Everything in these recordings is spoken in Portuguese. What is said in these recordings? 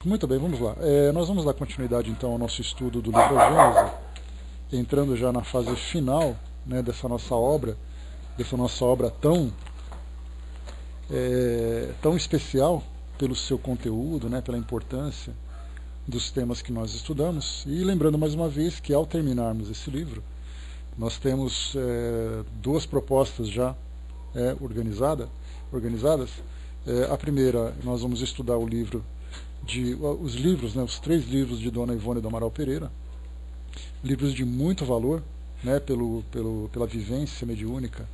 Muito bem, vamos lá. Nós vamos dar continuidade então ao nosso estudo do livro A Gênese, entrando já na fase final, né, dessa nossa obra tão especial pelo seu conteúdo, né, pela importância dos temas que nós estudamos. E lembrando mais uma vez que ao terminarmos esse livro, nós temos duas propostas já organizadas. A primeira, nós vamos estudar os livros, né, os 3 livros de Dona Ivone do Amaral Pereira, livros de muito valor, né, pela vivência mediúnica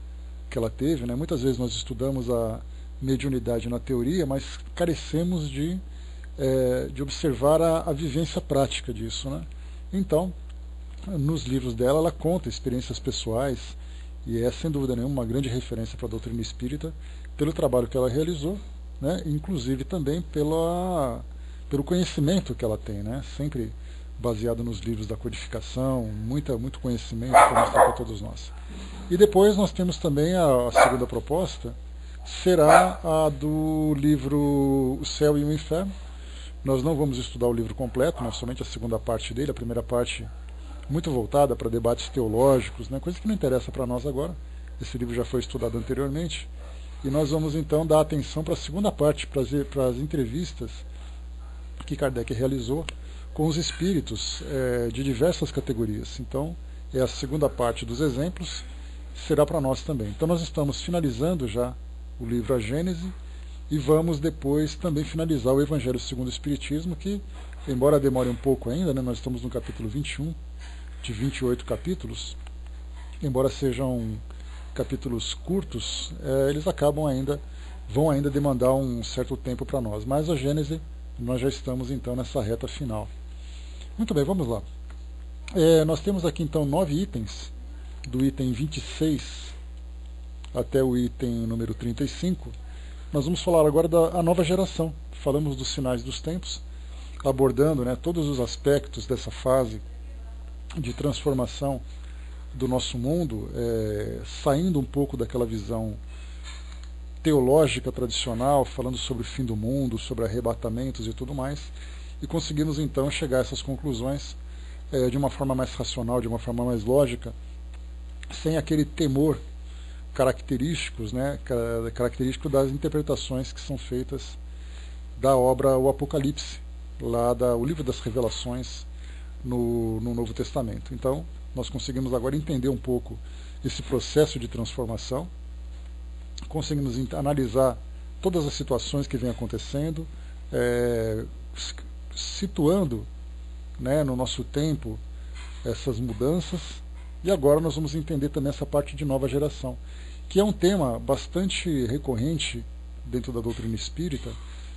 que ela teve, né. Muitas vezes nós estudamos a mediunidade na teoria, mas carecemos de observar a vivência prática disso, né. Então, nos livros dela, ela conta experiências pessoais e é, sem dúvida nenhuma, uma grande referência para a doutrina espírita pelo trabalho que ela realizou, né, inclusive também pelo conhecimento que ela tem, né, sempre baseado nos livros da codificação, muito conhecimento para mostrar para todos nós. E depois nós temos também a segunda proposta, será a do livro O Céu e o Inferno. Nós não vamos estudar o livro completo, mas somente a segunda parte dele, a primeira parte muito voltada para debates teológicos, né, coisa que não interessa para nós agora. Esse livro já foi estudado anteriormente. E nós vamos então dar atenção para a segunda parte, para as entrevistas que Kardec realizou com os espíritos de diversas categorias. Então, a segunda parte dos exemplos será para nós também. Então, nós estamos finalizando já o livro A Gênese e vamos depois também finalizar o Evangelho segundo o Espiritismo, que, embora demore um pouco ainda, né, nós estamos no capítulo 21, de 28 capítulos, embora sejam capítulos curtos, eles vão ainda demandar um certo tempo para nós. Mas a Gênese, nós já estamos então nessa reta final. Muito bem, vamos lá. Nós temos aqui então 9 itens, do item 26 até o item número 35. Nós vamos falar agora da nova geração. Falamos dos sinais dos tempos, abordando, né, todos os aspectos dessa fase de transformação do nosso mundo, saindo um pouco daquela visão teológica tradicional, falando sobre o fim do mundo, sobre arrebatamentos e tudo mais, e conseguimos então chegar a essas conclusões de uma forma mais racional, de uma forma mais lógica, sem aquele temor característico das interpretações que são feitas da obra O Apocalipse, o livro das Revelações no Novo Testamento. Então, nós conseguimos agora entender um pouco esse processo de transformação, conseguimos analisar todas as situações que vêm acontecendo, situando, né, no nosso tempo essas mudanças, e agora nós vamos entender também essa parte de nova geração, que é um tema bastante recorrente dentro da doutrina espírita,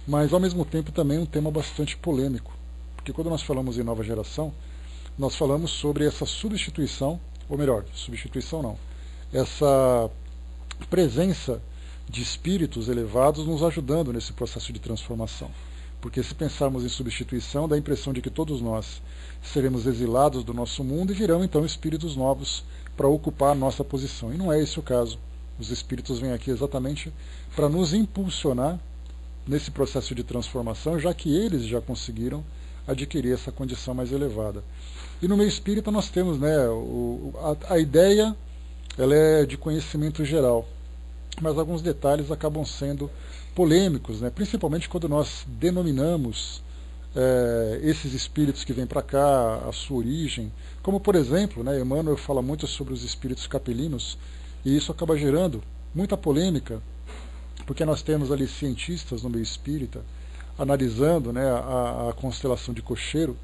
mas ao mesmo tempo também um tema bastante polêmico, porque quando nós falamos em nova geração, nós falamos sobre essa substituição, ou melhor, substituição não, essa presença de espíritos elevados nos ajudando nesse processo de transformação. Porque se pensarmos em substituição, dá a impressão de que todos nós seremos exilados do nosso mundo e virão então espíritos novos para ocupar a nossa posição. E não é esse o caso. Os espíritos vêm aqui exatamente para nos impulsionar nesse processo de transformação, já que eles já conseguiram adquirir essa condição mais elevada. E no meio espírita nós temos, né, a ideia, ela é de conhecimento geral, mas alguns detalhes acabam sendo polêmicos, né, principalmente quando nós denominamos esses espíritos que vêm para cá, a sua origem, como por exemplo, né, Emmanuel fala muito sobre os espíritos capelinos, e isso acaba gerando muita polêmica, porque nós temos ali cientistas no meio espírita analisando, né, a constelação de Cocheiro,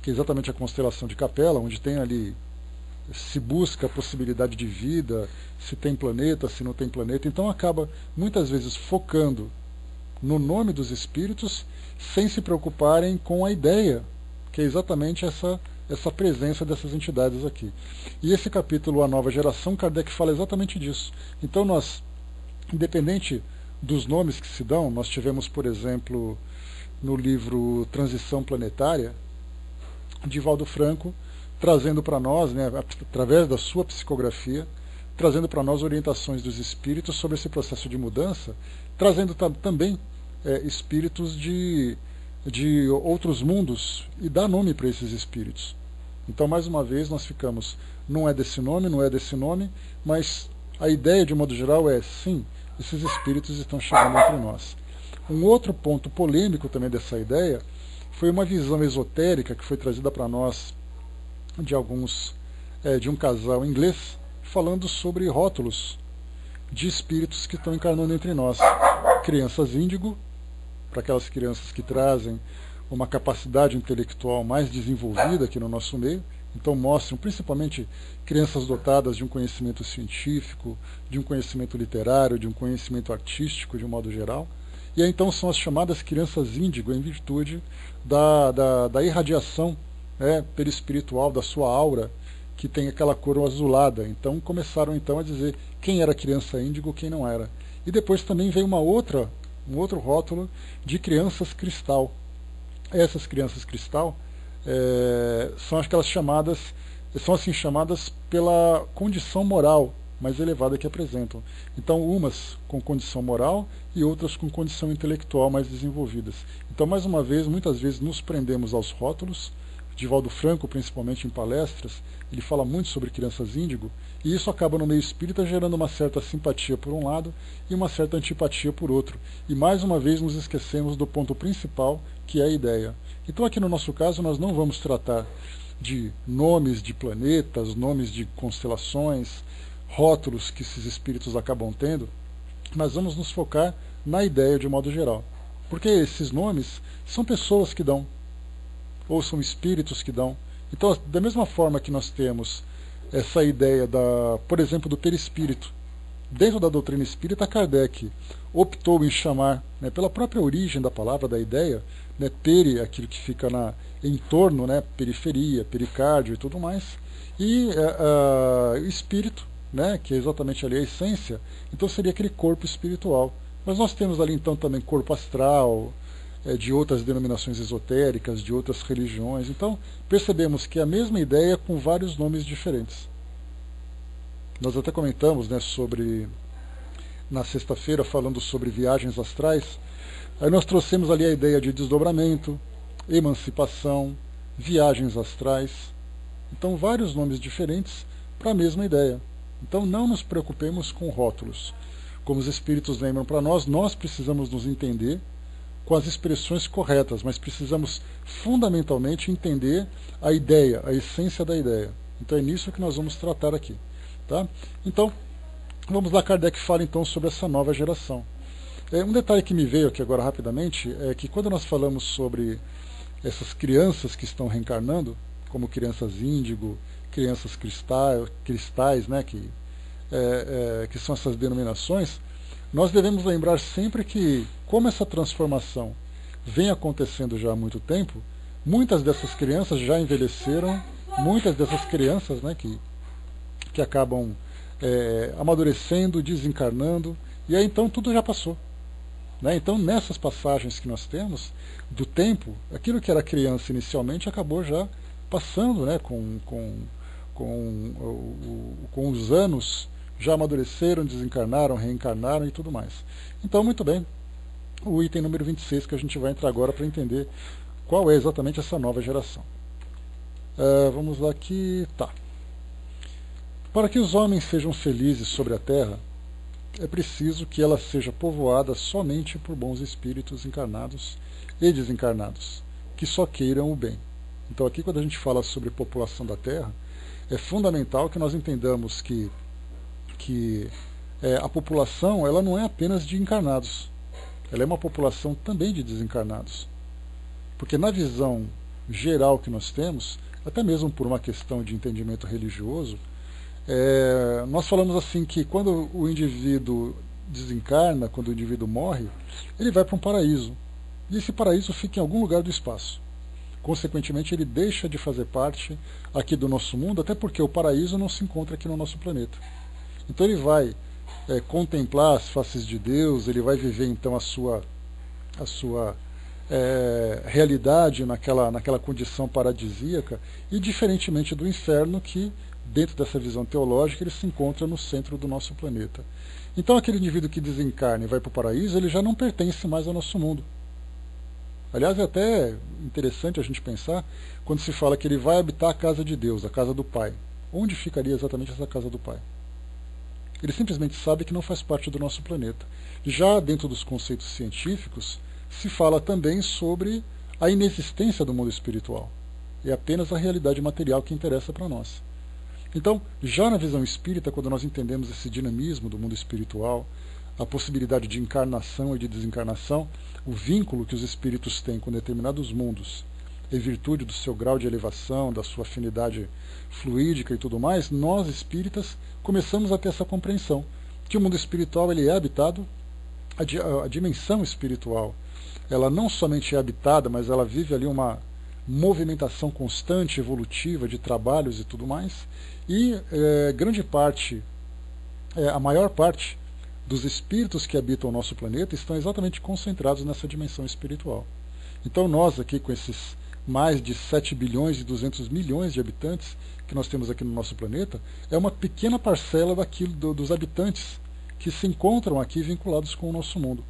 que é exatamente a constelação de Capela, onde tem ali, se busca a possibilidade de vida, se tem planeta, se não tem planeta. Então acaba muitas vezes focando no nome dos espíritos sem se preocuparem com a ideia, que é exatamente essa presença dessas entidades aqui. E esse capítulo, A Nova Geração, Kardec fala exatamente disso. Então nós, independente dos nomes que se dão, nós tivemos, por exemplo, no livro Transição Planetária, Divaldo Franco, trazendo para nós, né, através da sua psicografia, trazendo para nós orientações dos espíritos sobre esse processo de mudança, trazendo também espíritos de outros mundos e dá nome para esses espíritos. Então, mais uma vez, nós ficamos, não é desse nome, não é desse nome, mas a ideia, de modo geral, é, sim, esses espíritos estão chegando entre nós. Um outro ponto polêmico também dessa ideia foi uma visão esotérica que foi trazida para nós de um casal inglês, falando sobre rótulos de espíritos que estão encarnando entre nós. Crianças índigo, para aquelas crianças que trazem uma capacidade intelectual mais desenvolvida aqui no nosso meio. Então mostram principalmente crianças dotadas de um conhecimento científico, de um conhecimento literário, de um conhecimento artístico de um modo geral. E aí então são as chamadas crianças índigo, em virtude da irradiação perispiritual, da sua aura, que tem aquela cor azulada. Então começaram então a dizer quem era criança índigo, quem não era. E depois também veio um outro rótulo de crianças cristal. Essas crianças cristal são aquelas chamadas, são assim chamadas pela condição moral mais elevada que apresentam. Então, umas com condição moral e outras com condição intelectual mais desenvolvidas. Então, mais uma vez, muitas vezes nos prendemos aos rótulos. Divaldo Franco, principalmente em palestras, ele fala muito sobre crianças índigo, e isso acaba no meio espírita gerando uma certa simpatia por um lado e uma certa antipatia por outro. E mais uma vez nos esquecemos do ponto principal, que é a ideia. Então aqui no nosso caso nós não vamos tratar de nomes de planetas, nomes de constelações, rótulos que esses espíritos acabam tendo, mas vamos nos focar na ideia de modo geral. Porque esses nomes são pessoas que dão, ou são espíritos que dão. Então, da mesma forma que nós temos essa ideia, por exemplo, do perispírito, dentro da doutrina espírita, Kardec optou em chamar, pela própria origem da palavra, da ideia, peri, aquilo que fica em torno, periferia, pericárdio e tudo mais, e espírito, que é exatamente ali a essência, então seria aquele corpo espiritual. Mas nós temos ali então também corpo astral, de outras denominações esotéricas, de outras religiões. Então, percebemos que é a mesma ideia com vários nomes diferentes. Nós até comentamos na sexta-feira, falando sobre viagens astrais, aí nós trouxemos ali a ideia de desdobramento, emancipação, viagens astrais. Então, vários nomes diferentes para a mesma ideia. Então, não nos preocupemos com rótulos. Como os espíritos lembram para nós, nós precisamos nos entender com as expressões corretas, mas precisamos fundamentalmente entender a ideia, a essência da ideia. Então é nisso que nós vamos tratar aqui. Tá? Então, vamos lá, Kardec fala então sobre essa nova geração. Um detalhe que me veio aqui agora rapidamente é que quando nós falamos sobre essas crianças que estão reencarnando, como crianças índigo, crianças cristais, que são essas denominações, nós devemos lembrar sempre que, como essa transformação vem acontecendo já há muito tempo, muitas dessas crianças já envelheceram, muitas dessas crianças que acabam amadurecendo, desencarnando, e aí então tudo já passou. Então, nessas passagens que nós temos do tempo, aquilo que era criança inicialmente acabou já passando, com os anos, já amadureceram, desencarnaram, reencarnaram e tudo mais. Então, muito bem, o item número 26 que a gente vai entrar agora para entender qual é exatamente essa nova geração. Vamos lá aqui, tá. Para que os homens sejam felizes sobre a terra, é preciso que ela seja povoada somente por bons espíritos encarnados e desencarnados, que só queiram o bem. Então aqui, quando a gente fala sobre população da terra, é fundamental que nós entendamos que a população ela não é apenas de encarnados, ela é uma população também de desencarnados. Porque na visão geral que nós temos, até mesmo por uma questão de entendimento religioso, nós falamos assim que quando o indivíduo desencarna, quando o indivíduo morre, ele vai para um paraíso. E esse paraíso fica em algum lugar do espaço. Consequentemente, ele deixa de fazer parte aqui do nosso mundo, até porque o paraíso não se encontra aqui no nosso planeta. Então ele vai contemplar as faces de Deus, ele vai viver então a sua realidade naquela condição paradisíaca, e diferentemente do inferno, que dentro dessa visão teológica ele se encontra no centro do nosso planeta. Então aquele indivíduo que desencarna e vai para o paraíso, ele já não pertence mais ao nosso mundo. Aliás, é até interessante a gente pensar quando se fala que ele vai habitar a casa de Deus, a casa do Pai. Onde ficaria exatamente essa casa do Pai? Ele simplesmente sabe que não faz parte do nosso planeta. Já dentro dos conceitos científicos, se fala também sobre a inexistência do mundo espiritual. É apenas a realidade material que interessa para nós. Então, já na visão espírita, quando nós entendemos esse dinamismo do mundo espiritual, a possibilidade de encarnação e de desencarnação, o vínculo que os espíritos têm com determinados mundos, em virtude do seu grau de elevação, da sua afinidade fluídica e tudo mais, nós espíritas começamos a ter essa compreensão, que o mundo espiritual ele é habitado, a dimensão espiritual, ela não somente é habitada, mas ela vive ali uma movimentação constante, evolutiva, de trabalhos e tudo mais, e grande parte, a maior parte dos espíritos que habitam o nosso planeta estão exatamente concentrados nessa dimensão espiritual. Então nós aqui com esses mais de 7 bilhões e 200 milhões de habitantes que nós temos aqui no nosso planeta, é uma pequena parcela daquilo dos habitantes que se encontram aqui vinculados com o nosso mundo.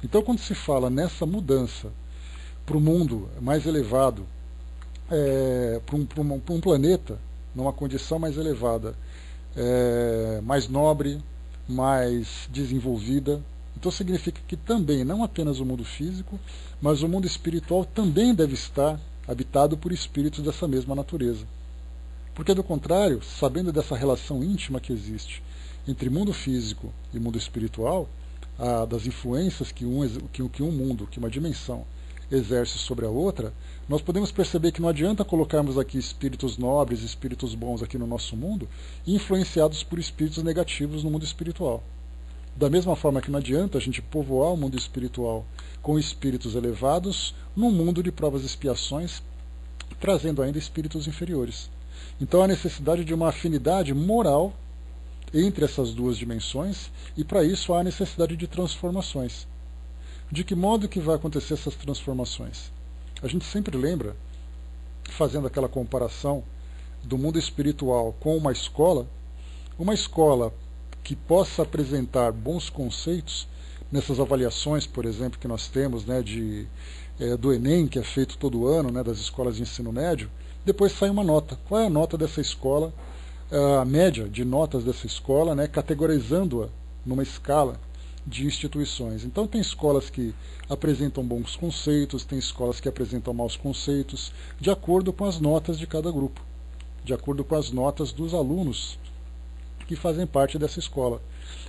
Então quando se fala nessa mudança para o mundo mais elevado, para um planeta numa condição mais elevada, mais nobre, mais desenvolvida, então significa que também, não apenas o mundo físico, mas o mundo espiritual também deve estar habitado por espíritos dessa mesma natureza. Porque do contrário, sabendo dessa relação íntima que existe entre mundo físico e mundo espiritual, das influências que um mundo, que uma dimensão exerce sobre a outra, nós podemos perceber que não adianta colocarmos aqui espíritos nobres, espíritos bons aqui no nosso mundo, influenciados por espíritos negativos no mundo espiritual. Da mesma forma que não adianta a gente povoar o mundo espiritual com espíritos elevados num mundo de provas e expiações, trazendo ainda espíritos inferiores. Então há necessidade de uma afinidade moral entre essas duas dimensões, e para isso há necessidade de transformações. De que modo que vai acontecer essas transformações? A gente sempre lembra, fazendo aquela comparação do mundo espiritual com uma escola que possa apresentar bons conceitos nessas avaliações, por exemplo, que nós temos, né, do Enem, que é feito todo ano, né, das escolas de ensino médio, depois sai uma nota. Qual é a nota dessa escola, a média de notas dessa escola, né, categorizando-a numa escala de instituições. Então tem escolas que apresentam bons conceitos, tem escolas que apresentam maus conceitos, de acordo com as notas de cada grupo, de acordo com as notas dos alunos que fazem parte dessa escola.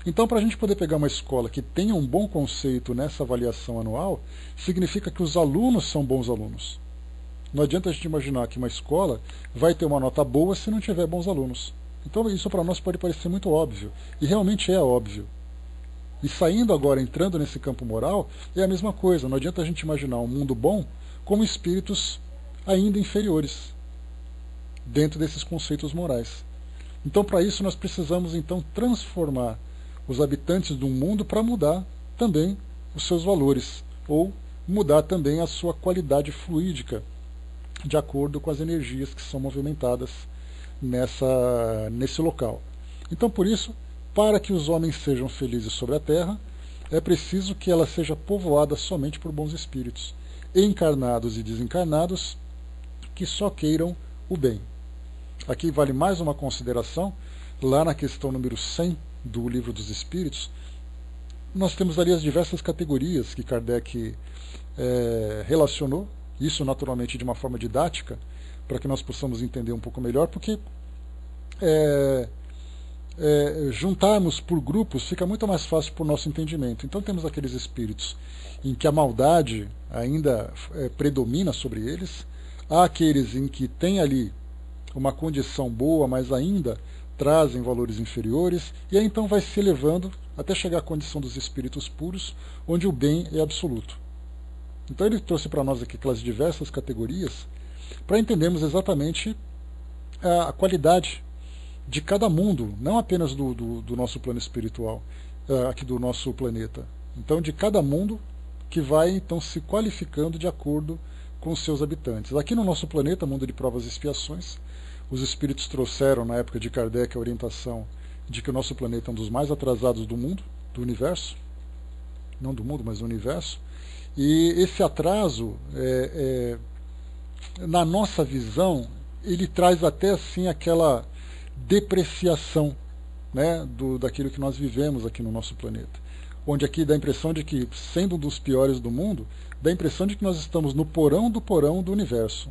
Então, para a gente poder pegar uma escola que tenha um bom conceito nessa avaliação anual, significa que os alunos são bons alunos. Não adianta a gente imaginar que uma escola vai ter uma nota boa se não tiver bons alunos. Então isso para nós pode parecer muito óbvio, e realmente é óbvio. E saindo agora, entrando nesse campo moral, é a mesma coisa. Não adianta a gente imaginar um mundo bom com espíritos ainda inferiores, dentro desses conceitos morais. Então, para isso, nós precisamos então transformar os habitantes de um mundo para mudar também os seus valores, ou mudar também a sua qualidade fluídica, de acordo com as energias que são movimentadas nesse local. Então, por isso, para que os homens sejam felizes sobre a Terra, é preciso que ela seja povoada somente por bons espíritos, encarnados e desencarnados, que só queiram o bem. Aqui vale mais uma consideração, lá na questão número 100 do Livro dos Espíritos, nós temos ali as diversas categorias que Kardec relacionou, isso naturalmente de uma forma didática, para que nós possamos entender um pouco melhor, porque juntarmos por grupos fica muito mais fácil para o nosso entendimento. Então temos aqueles espíritos em que a maldade ainda predomina sobre eles, há aqueles em que tem ali uma condição boa, mas ainda trazem valores inferiores, e aí então vai se elevando até chegar à condição dos espíritos puros, onde o bem é absoluto. Então ele trouxe para nós aqui aquelas diversas categorias, para entendermos exatamente a qualidade de cada mundo, não apenas do nosso plano espiritual, aqui do nosso planeta. Então de cada mundo que vai então se qualificando de acordo com os seus habitantes. Aqui no nosso planeta, mundo de provas e expiações, os espíritos trouxeram na época de Kardec a orientação de que o nosso planeta é um dos mais atrasados do mundo, do universo, não do mundo, mas do universo, E esse atraso, na nossa visão, ele traz até assim aquela depreciação, né, daquilo que nós vivemos aqui no nosso planeta. Onde aqui dá a impressão de que, sendo um dos piores do mundo, dá a impressão de que nós estamos no porão do universo.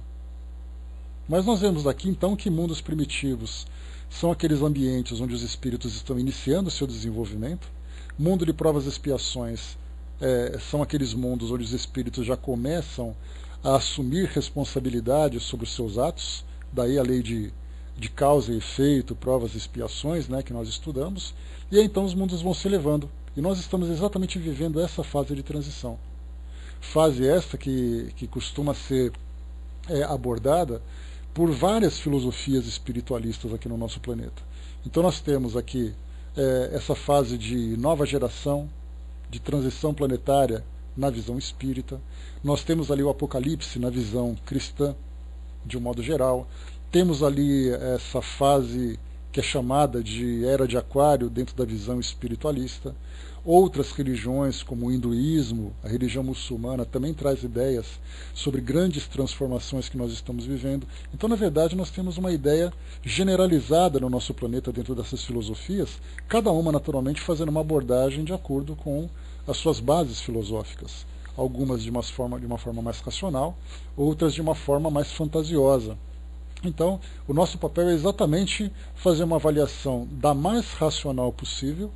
Mas nós vemos aqui então que mundos primitivos são aqueles ambientes onde os espíritos estão iniciando o seu desenvolvimento. Mundo de provas e expiações são aqueles mundos onde os espíritos já começam a assumir responsabilidade sobre os seus atos, daí a lei de causa e efeito, provas e expiações, né, que nós estudamos, e aí então os mundos vão se elevando. E nós estamos exatamente vivendo essa fase de transição. Fase esta que costuma ser abordada por várias filosofias espiritualistas aqui no nosso planeta. Então nós temos aqui essa fase de nova geração, de transição planetária na visão espírita. Nós temos ali o Apocalipse na visão cristã, de um modo geral. Temos ali essa fase que é chamada de Era de Aquário dentro da visão espiritualista. Outras religiões, como o hinduísmo, a religião muçulmana, também traz ideias sobre grandes transformações que nós estamos vivendo. Então, na verdade, nós temos uma ideia generalizada no nosso planeta dentro dessas filosofias, cada uma, naturalmente, fazendo uma abordagem de acordo com as suas bases filosóficas. Algumas de uma forma mais racional, outras de uma forma mais fantasiosa. Então, o nosso papel é exatamente fazer uma avaliação da mais racional possível,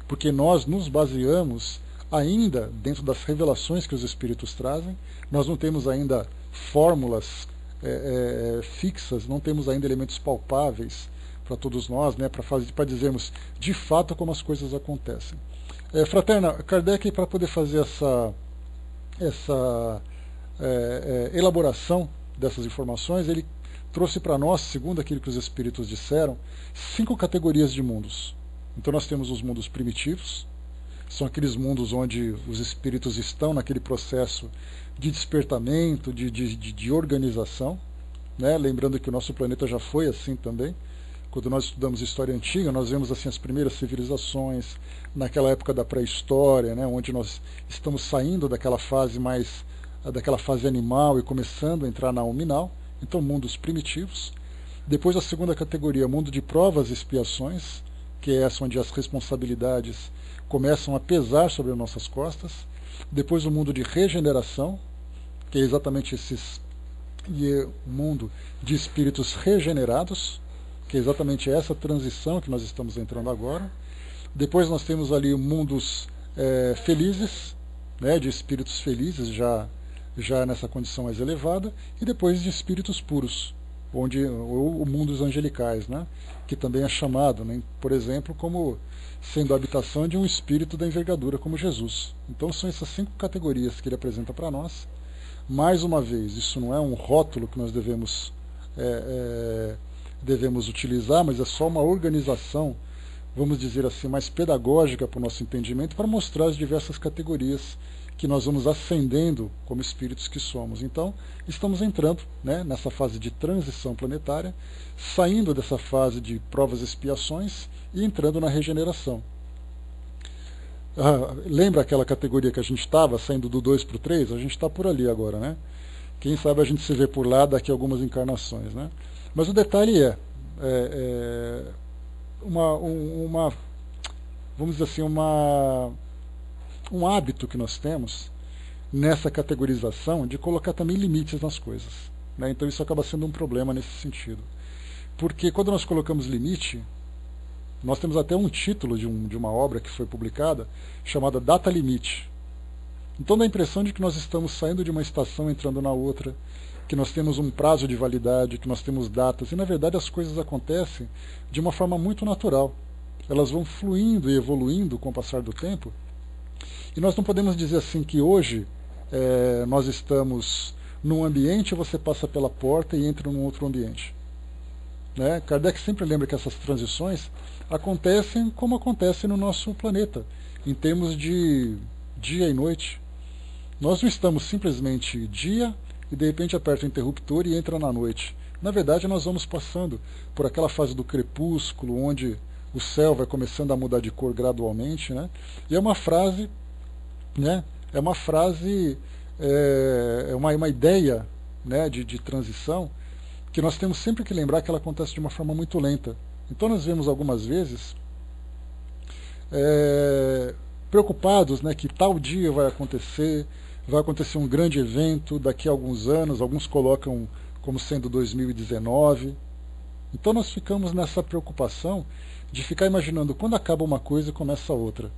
porque nós nos baseamos ainda dentro das revelações que os Espíritos trazem. Nós não temos ainda fórmulas fixas, não temos ainda elementos palpáveis para todos nós, né, para dizermos de fato como as coisas acontecem. Fraterna, Kardec, para poder fazer essa elaboração dessas informações, ele trouxe para nós, segundo aquilo que os Espíritos disseram, 5 categorias de mundos. Então nós temos os mundos primitivos, são aqueles mundos onde os espíritos estão naquele processo de despertamento, de organização, né? Lembrando que o nosso planeta já foi assim também. Quando nós estudamos história antiga, nós vemos assim as primeiras civilizações, naquela época da pré-história, né? Onde nós estamos saindo daquela fase animal e começando a entrar na nominal. Então, mundos primitivos. Depois a segunda categoria, mundo de provas e expiações, que é essa onde as responsabilidades começam a pesar sobre as nossas costas. Depois o mundo de regeneração, que é exatamente o mundo de espíritos regenerados, que é exatamente essa transição que nós estamos entrando agora. Depois nós temos ali mundos felizes, né, de espíritos felizes, já nessa condição mais elevada, e depois de espíritos puros, ou mundos angelicais, né, que também é chamado, né, por exemplo, como sendo a habitação de um espírito da envergadura como Jesus. Então são essas 5 categorias que ele apresenta para nós. Mais uma vez, isso não é um rótulo que nós devemos utilizar, mas é só uma organização, vamos dizer assim, mais pedagógica para o nosso entendimento, para mostrar as diversas categorias que nós vamos ascendendo como espíritos que somos. Então, estamos entrando, né, nessa fase de transição planetária, saindo dessa fase de provas e expiações e entrando na regeneração. Lembra aquela categoria que a gente estava, saindo do 2 para o 3? A gente está por ali agora, né? Quem sabe a gente se vê por lá daqui a algumas encarnações, né? Mas o detalhe vamos dizer assim, um hábito que nós temos nessa categorização de colocar também limites nas coisas, né? Então isso acaba sendo um problema nesse sentido. Porque quando nós colocamos limite, nós temos até um título de uma obra que foi publicada chamada Data Limite. Então dá a impressão de que nós estamos saindo de uma estação entrando na outra, que nós temos um prazo de validade, que nós temos datas, e na verdade as coisas acontecem de uma forma muito natural. Elas vão fluindo e evoluindo com o passar do tempo, e nós não podemos dizer assim que hoje nós estamos num ambiente e você passa pela porta e entra num outro ambiente. Né? Kardec sempre lembra que essas transições acontecem como acontecem no nosso planeta, em termos de dia e noite. Nós não estamos simplesmente dia e de repente aperta o interruptor e entra na noite. Na verdade, nós vamos passando por aquela fase do crepúsculo, onde o céu vai começando a mudar de cor gradualmente, né? E é uma frase, né, é uma frase, é uma ideia, né, de transição, que nós temos sempre que lembrar que ela acontece de uma forma muito lenta. Então nós vemos algumas vezes preocupados, né, que tal dia vai acontecer um grande evento daqui a alguns anos, alguns colocam como sendo 2019. Então nós ficamos nessa preocupação de ficar imaginando quando acaba uma coisa e começa outra.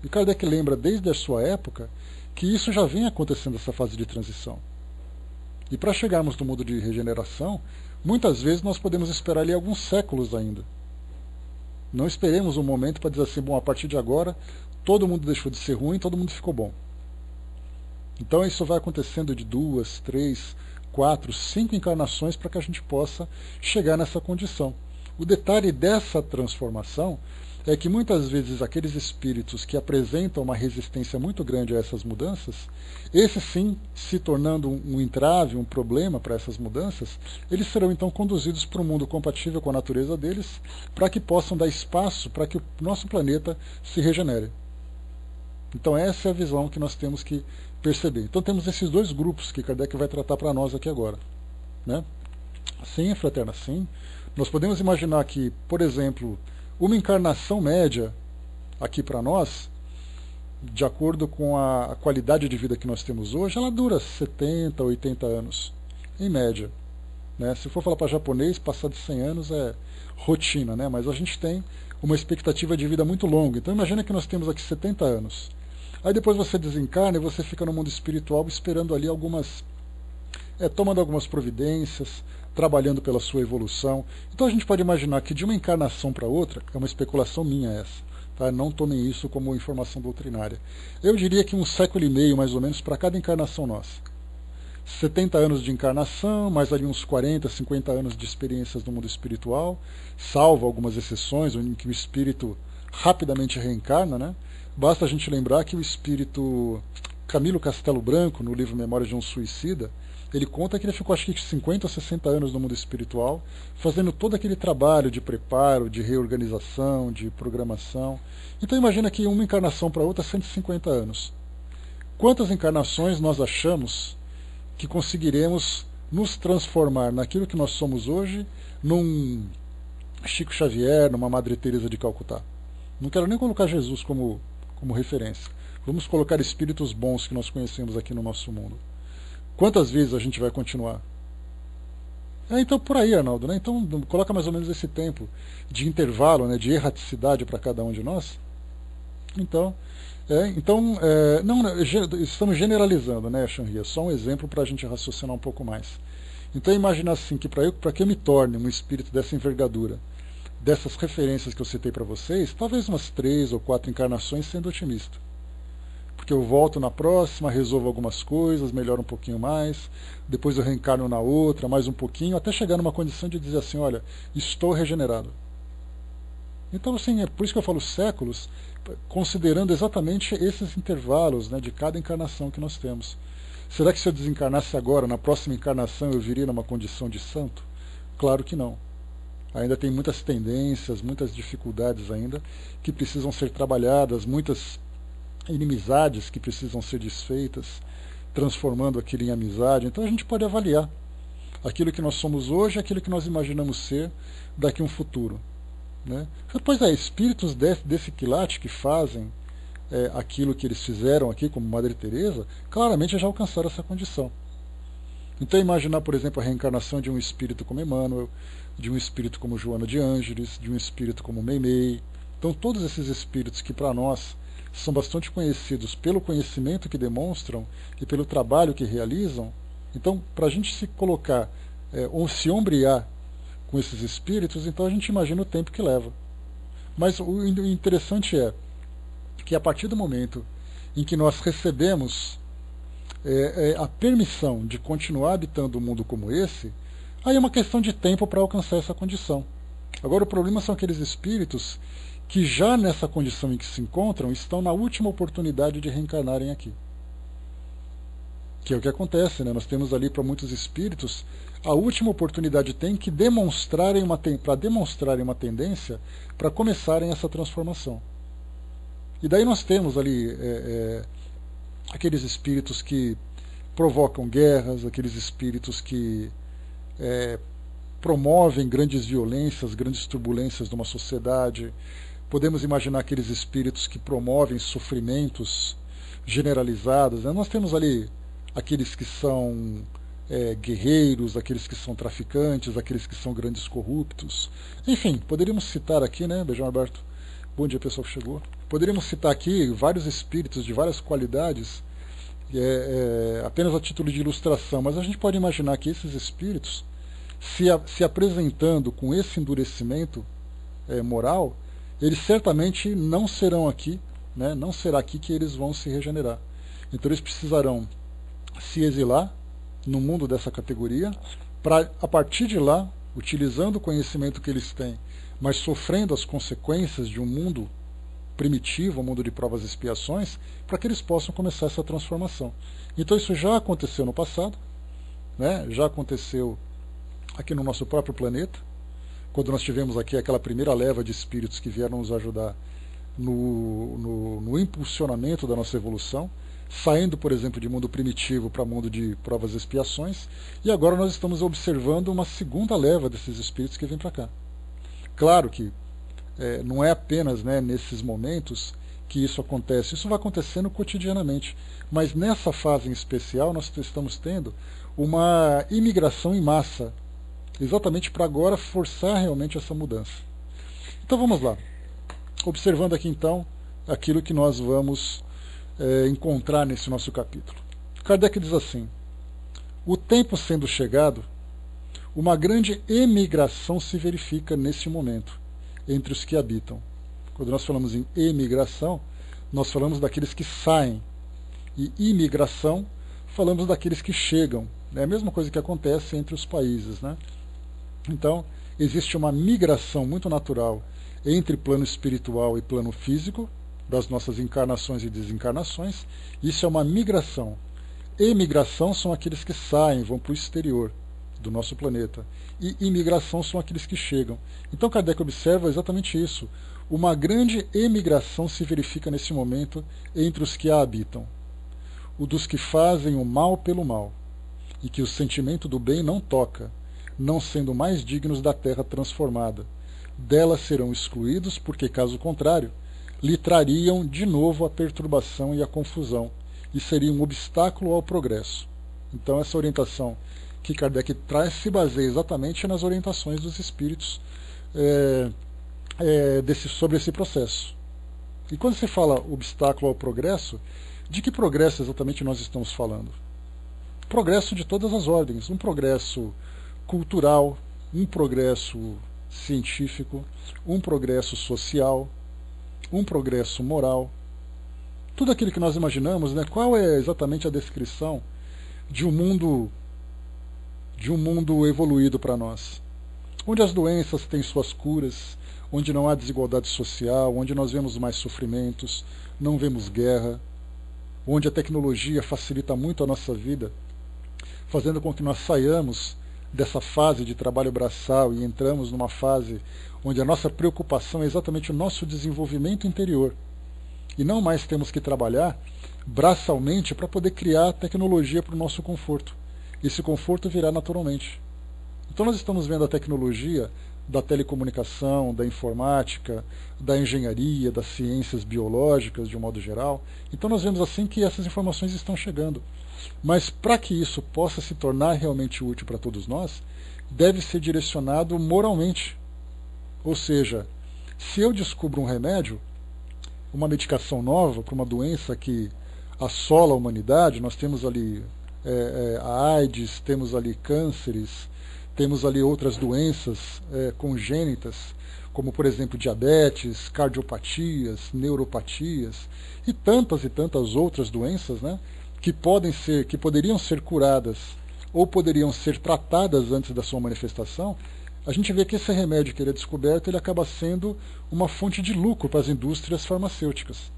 E Kardec lembra desde a sua época que isso já vem acontecendo, essa fase de transição. E para chegarmos no mundo de regeneração, muitas vezes nós podemos esperar ali alguns séculos ainda. Não esperemos um momento para dizer assim, bom, a partir de agora todo mundo deixou de ser ruim, todo mundo ficou bom. Então isso vai acontecendo de 2, 3, 4, 5 encarnações para que a gente possa chegar nessa condição. O detalhe dessa transformação é que muitas vezes aqueles espíritos que apresentam uma resistência muito grande a essas mudanças, esse sim, se tornando um entrave, um problema para essas mudanças, eles serão então conduzidos para um mundo compatível com a natureza deles, para que possam dar espaço para que o nosso planeta se regenere. Então essa é a visão que nós temos que perceber. Então temos esses dois grupos que Kardec vai tratar para nós aqui agora, né? Sim, fraterna, sim. Nós podemos imaginar que, por exemplo, uma encarnação média aqui para nós, de acordo com a qualidade de vida que nós temos hoje, ela dura 70, 80 anos, em média. Né? Se for falar para japonês, passar de 100 anos é rotina, né? Mas a gente tem uma expectativa de vida muito longa. Então imagina que nós temos aqui 70 anos. Aí depois você desencarna e você fica no mundo espiritual esperando ali tomando algumas providências, trabalhando pela sua evolução. Então a gente pode imaginar que de uma encarnação para outra, é uma especulação minha essa, tá? Não tomem isso como informação doutrinária. Eu diria que 1,5 séculos mais ou menos para cada encarnação nossa. 70 anos de encarnação, mais ali uns 40, 50 anos de experiências no mundo espiritual, salvo algumas exceções, em que o espírito rapidamente reencarna, né? Basta a gente lembrar que o espírito Camilo Castelo Branco, no livro Memórias de um Suicida, ele conta que ele ficou acho que 50 ou 60 anos no mundo espiritual, fazendo todo aquele trabalho de preparo, de reorganização, de programação. Então imagina que uma encarnação para outra 150 anos. Quantas encarnações nós achamos que conseguiremos nos transformar naquilo que nós somos hoje, num Chico Xavier, numa Madre Teresa de Calcutá? Não quero nem colocar Jesus como referência. Vamos colocar espíritos bons que nós conhecemos aqui no nosso mundo. Quantas vezes a gente vai continuar? Então por aí, Arnaldo, né? Então coloca mais ou menos esse tempo de intervalo, né, de erraticidade para cada um de nós. Então, estamos generalizando, né, Shanria? Só um exemplo para a gente raciocinar um pouco mais. Então imagina assim, que para que eu me torne um espírito dessa envergadura, dessas referências que eu citei para vocês, talvez umas 3 ou 4 encarnações, sendo otimista. Porque eu volto na próxima, resolvo algumas coisas, melhoro um pouquinho mais, depois eu reencarno na outra, mais um pouquinho, até chegar numa condição de dizer assim, olha, estou regenerado. Então, assim, é por isso que eu falo séculos, considerando exatamente esses intervalos, né, de cada encarnação que nós temos. Será que se eu desencarnasse agora, na próxima encarnação, eu viria numa condição de santo? Claro que não. Ainda tem muitas tendências, muitas dificuldades ainda, que precisam ser trabalhadas, muitas inimizades que precisam ser desfeitas, transformando aquilo em amizade. Então a gente pode avaliar aquilo que nós somos hoje, aquilo que nós imaginamos ser daqui a um futuro, né? Pois é, espíritos desse quilate que fazem aquilo que eles fizeram aqui, como Madre Teresa, claramente já alcançaram essa condição. Então imaginar, por exemplo, a reencarnação de um espírito como Emmanuel, de um espírito como Joana de Ângeles, de um espírito como Meimei. Então todos esses espíritos que para nós são bastante conhecidos pelo conhecimento que demonstram e pelo trabalho que realizam. Então, para a gente se colocar ou se ombrear com esses espíritos, então a gente imagina o tempo que leva. Mas o interessante é que a partir do momento em que nós recebemos a permissão de continuar habitando um mundo como esse, aí é uma questão de tempo para alcançar essa condição. Agora o problema são aqueles espíritos que já nessa condição em que se encontram, estão na última oportunidade de reencarnarem aqui. Que é o que acontece, né? Nós temos ali para muitos espíritos, a última oportunidade tem que demonstrarem uma tendência para começarem essa transformação. E daí nós temos ali aqueles espíritos que provocam guerras, aqueles espíritos que promovem grandes violências, grandes turbulências numa sociedade. Podemos imaginar aqueles espíritos que promovem sofrimentos generalizados, né? Nós temos ali aqueles que são guerreiros, aqueles que são traficantes, aqueles que são grandes corruptos. Enfim, poderíamos citar aqui, né, Beijão Alberto? Bom dia, pessoal que chegou. Poderíamos citar aqui vários espíritos de várias qualidades, apenas a título de ilustração, mas a gente pode imaginar que esses espíritos, se apresentando com esse endurecimento moral, eles certamente não serão aqui, né? Não será aqui que eles vão se regenerar. Então eles precisarão se exilar no mundo dessa categoria, para a partir de lá, utilizando o conhecimento que eles têm, mas sofrendo as consequências de um mundo primitivo, um mundo de provas e expiações, para que eles possam começar essa transformação. Então isso já aconteceu no passado, né? Já aconteceu aqui no nosso próprio planeta, quando nós tivemos aqui aquela primeira leva de espíritos que vieram nos ajudar no impulsionamento da nossa evolução, saindo, por exemplo, de mundo primitivo para mundo de provas e expiações, e agora nós estamos observando uma segunda leva desses espíritos que vêm para cá. Claro que não é apenas, né, nesses momentos que isso acontece, isso vai acontecendo cotidianamente, mas nessa fase em especial nós estamos tendo uma imigração em massa, exatamente para agora forçar realmente essa mudança. Então vamos lá, observando aqui então aquilo que nós vamos encontrar nesse nosso capítulo. Kardec diz assim: o tempo sendo chegado, uma grande emigração se verifica nesse momento entre os que habitam. Quando nós falamos em emigração, nós falamos daqueles que saem, e imigração, falamos daqueles que chegam. É a mesma coisa que acontece entre os países, né? Então, existe uma migração muito natural entre plano espiritual e plano físico, das nossas encarnações e desencarnações. Isso é uma migração. Emigração são aqueles que saem, vão para o exterior do nosso planeta. E imigração são aqueles que chegam. Então Kardec observa exatamente isso. Uma grande emigração se verifica nesse momento entre os que a habitam. O dos que fazem o mal pelo mal, e que o sentimento do bem não toca, não sendo mais dignos da terra transformada. Dela serão excluídos, porque, caso contrário, lhe trariam de novo a perturbação e a confusão, e seria um obstáculo ao progresso. Então essa orientação que Kardec traz se baseia exatamente nas orientações dos espíritos sobre esse processo. E quando se fala obstáculo ao progresso, de que progresso exatamente nós estamos falando? Progresso de todas as ordens, um progresso cultural, um progresso científico, um progresso social, um progresso moral, tudo aquilo que nós imaginamos, né? Qual é exatamente a descrição de um mundo evoluído para nós? Onde as doenças têm suas curas, onde não há desigualdade social, onde nós vemos mais sofrimentos, não vemos guerra, onde a tecnologia facilita muito a nossa vida, fazendo com que nós saiamos dessa fase de trabalho braçal e entramos numa fase onde a nossa preocupação é exatamente o nosso desenvolvimento interior. E não mais temos que trabalhar braçalmente para poder criar tecnologia para o nosso conforto. Esse conforto virá naturalmente. Então nós estamos vendo a tecnologia da telecomunicação, da informática, da engenharia, das ciências biológicas de um modo geral. Então nós vemos assim que essas informações estão chegando. Mas para que isso possa se tornar realmente útil para todos nós, deve ser direcionado moralmente. Ou seja, se eu descubro um remédio, uma medicação nova para uma doença que assola a humanidade, nós temos ali a AIDS, temos ali cânceres, temos ali outras doenças congênitas, como por exemplo diabetes, cardiopatias, neuropatias e tantas outras doenças, né, que poderiam ser curadas ou poderiam ser tratadas antes da sua manifestação. A gente vê que esse remédio que ele é descoberto, ele acaba sendo uma fonte de lucro para as indústrias farmacêuticas.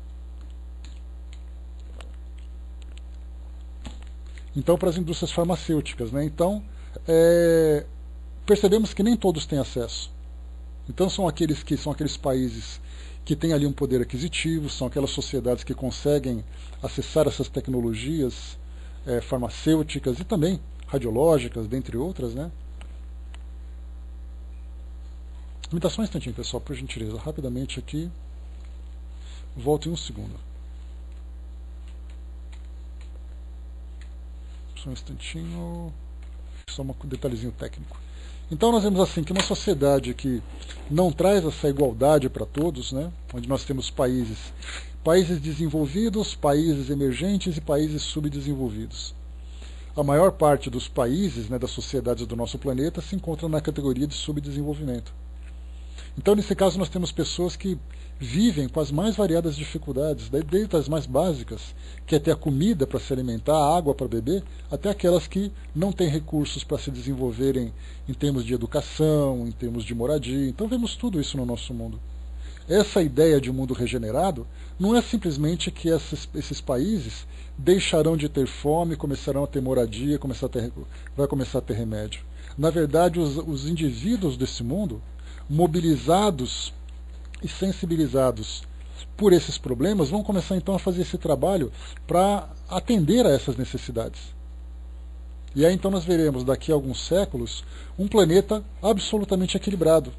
Então, para as indústrias farmacêuticas, né? Então, percebemos que nem todos têm acesso. Então, são aqueles países que têm ali um poder aquisitivo, são aquelas sociedades que conseguem acessar essas tecnologias farmacêuticas e também radiológicas, dentre outras, né? Me dá só um instantinho, pessoal, por gentileza, rapidamente aqui. Volto em um segundo. Só um instantinho. Só um detalhezinho técnico. Então nós vemos assim que uma sociedade que não traz essa igualdade para todos, né, onde nós temos países desenvolvidos, países emergentes e países subdesenvolvidos. A maior parte dos países, né, das sociedades do nosso planeta se encontra na categoria de subdesenvolvimento. Então, nesse caso, nós temos pessoas que vivem com as mais variadas dificuldades, desde as mais básicas, que é ter a comida para se alimentar, a água para beber, até aquelas que não têm recursos para se desenvolverem em termos de educação, em termos de moradia. Então, vemos tudo isso no nosso mundo. Essa ideia de um mundo regenerado não é simplesmente que esses países deixarão de ter fome, começarão a ter moradia, vai começar a ter remédio. Na verdade, os indivíduos desse mundo, mobilizados e sensibilizados por esses problemas, vão começar então a fazer esse trabalho para atender a essas necessidades. E aí então nós veremos daqui a alguns séculos um planeta absolutamente equilibrado,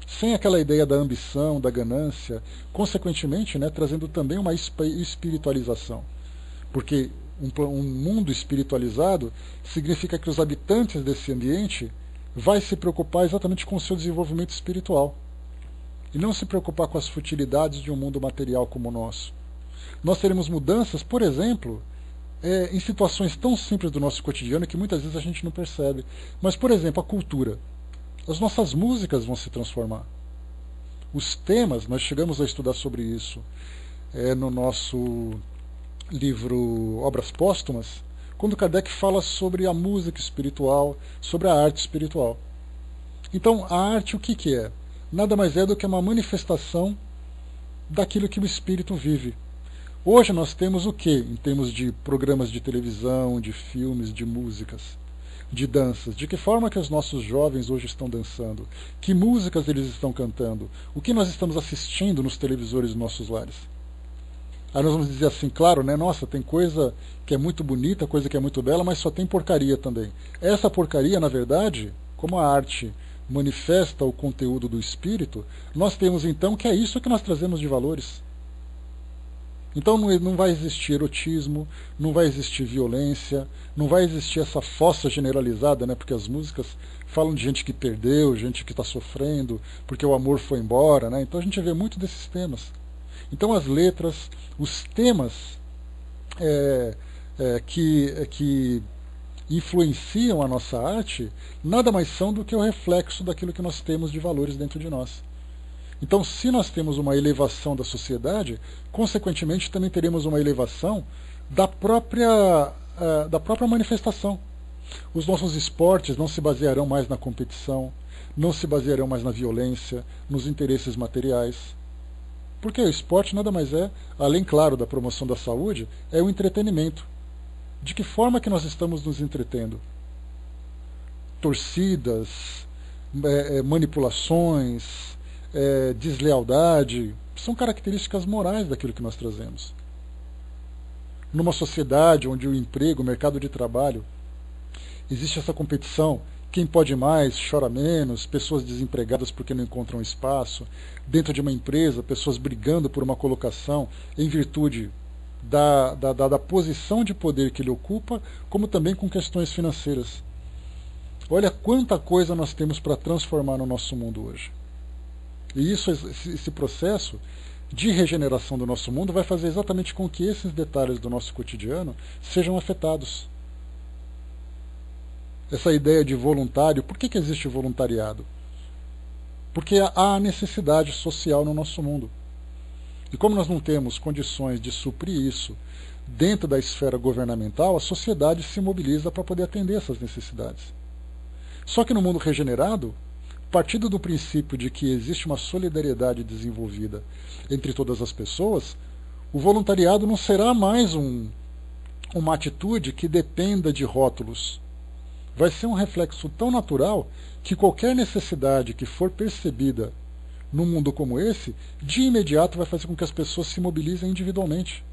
sem aquela ideia da ambição, da ganância, consequentemente, né, trazendo também uma espiritualização. Porque um mundo espiritualizado significa que os habitantes desse ambiente vai se preocupar exatamente com o seu desenvolvimento espiritual e não se preocupar com as futilidades de um mundo material como o nosso. Nós teremos mudanças, por exemplo, em situações tão simples do nosso cotidiano que muitas vezes a gente não percebe. Mas, por exemplo, a cultura. As nossas músicas vão se transformar. Os temas, nós chegamos a estudar sobre isso no nosso livro Obras Póstumas, quando Kardec fala sobre a música espiritual, sobre a arte espiritual. Então, a arte o que é? Nada mais é do que uma manifestação daquilo que o espírito vive. Hoje nós temos o que em termos de programas de televisão, de filmes, de músicas, de danças? De que forma que os nossos jovens hoje estão dançando? Que músicas eles estão cantando? O que nós estamos assistindo nos televisores dos nossos lares? Aí nós vamos dizer assim, claro, né? Nossa, tem coisa que é muito bonita, coisa que é muito bela, mas só tem porcaria também. Essa porcaria, na verdade, como a arte manifesta o conteúdo do espírito, nós temos então que é isso que nós trazemos de valores. Então não vai existir erotismo, não vai existir violência, não vai existir essa fossa generalizada, né? Porque as músicas falam de gente que perdeu, gente que está sofrendo, porque o amor foi embora, né? Então a gente vê muito desses temas. Então as letras, os temas que influenciam a nossa arte, nada mais são do que o reflexo daquilo que nós temos de valores dentro de nós. Então, se nós temos uma elevação da sociedade, consequentemente também teremos uma elevação da própria manifestação. Os nossos esportes não se basearão mais na competição, não se basearão mais na violência, nos interesses materiais. Porque o esporte nada mais é, além, claro, da promoção da saúde, é o entretenimento. De que forma que nós estamos nos entretendo? Torcidas, manipulações, deslealdade, são características morais daquilo que nós trazemos. Numa sociedade onde o emprego, o mercado de trabalho, existe essa competição, quem pode mais, chora menos, pessoas desempregadas porque não encontram espaço, dentro de uma empresa, pessoas brigando por uma colocação em virtude da posição de poder que ele ocupa, como também com questões financeiras. Olha quanta coisa nós temos para transformar no nosso mundo hoje. E esse processo de regeneração do nosso mundo vai fazer exatamente com que esses detalhes do nosso cotidiano sejam afetados. Essa ideia de voluntário, por que existe voluntariado? Porque há necessidade social no nosso mundo. E como nós não temos condições de suprir isso dentro da esfera governamental, a sociedade se mobiliza para poder atender essas necessidades. Só que no mundo regenerado, partindo do princípio de que existe uma solidariedade desenvolvida entre todas as pessoas, o voluntariado não será mais uma atitude que dependa de rótulos. Vai ser um reflexo tão natural que qualquer necessidade que for percebida num mundo como esse, de imediato vai fazer com que as pessoas se mobilizem individualmente.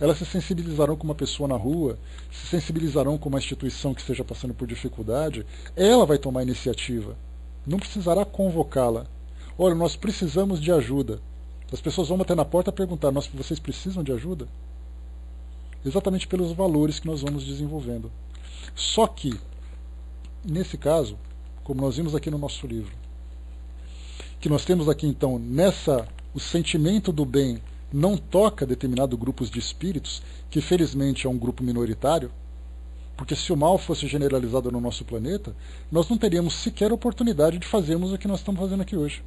Elas se sensibilizarão com uma pessoa na rua, se sensibilizarão com uma instituição que esteja passando por dificuldade, ela vai tomar a iniciativa. Não precisará convocá-la. Olha, nós precisamos de ajuda. As pessoas vão bater na porta e perguntar, vocês precisam de ajuda? Exatamente pelos valores que nós vamos desenvolvendo. Só que, nesse caso, como nós vimos aqui no nosso livro, que nós temos aqui então, o sentimento do bem não toca determinados grupos de espíritos, que felizmente é um grupo minoritário, porque se o mal fosse generalizado no nosso planeta, nós não teríamos sequer oportunidade de fazermos o que nós estamos fazendo aqui hoje.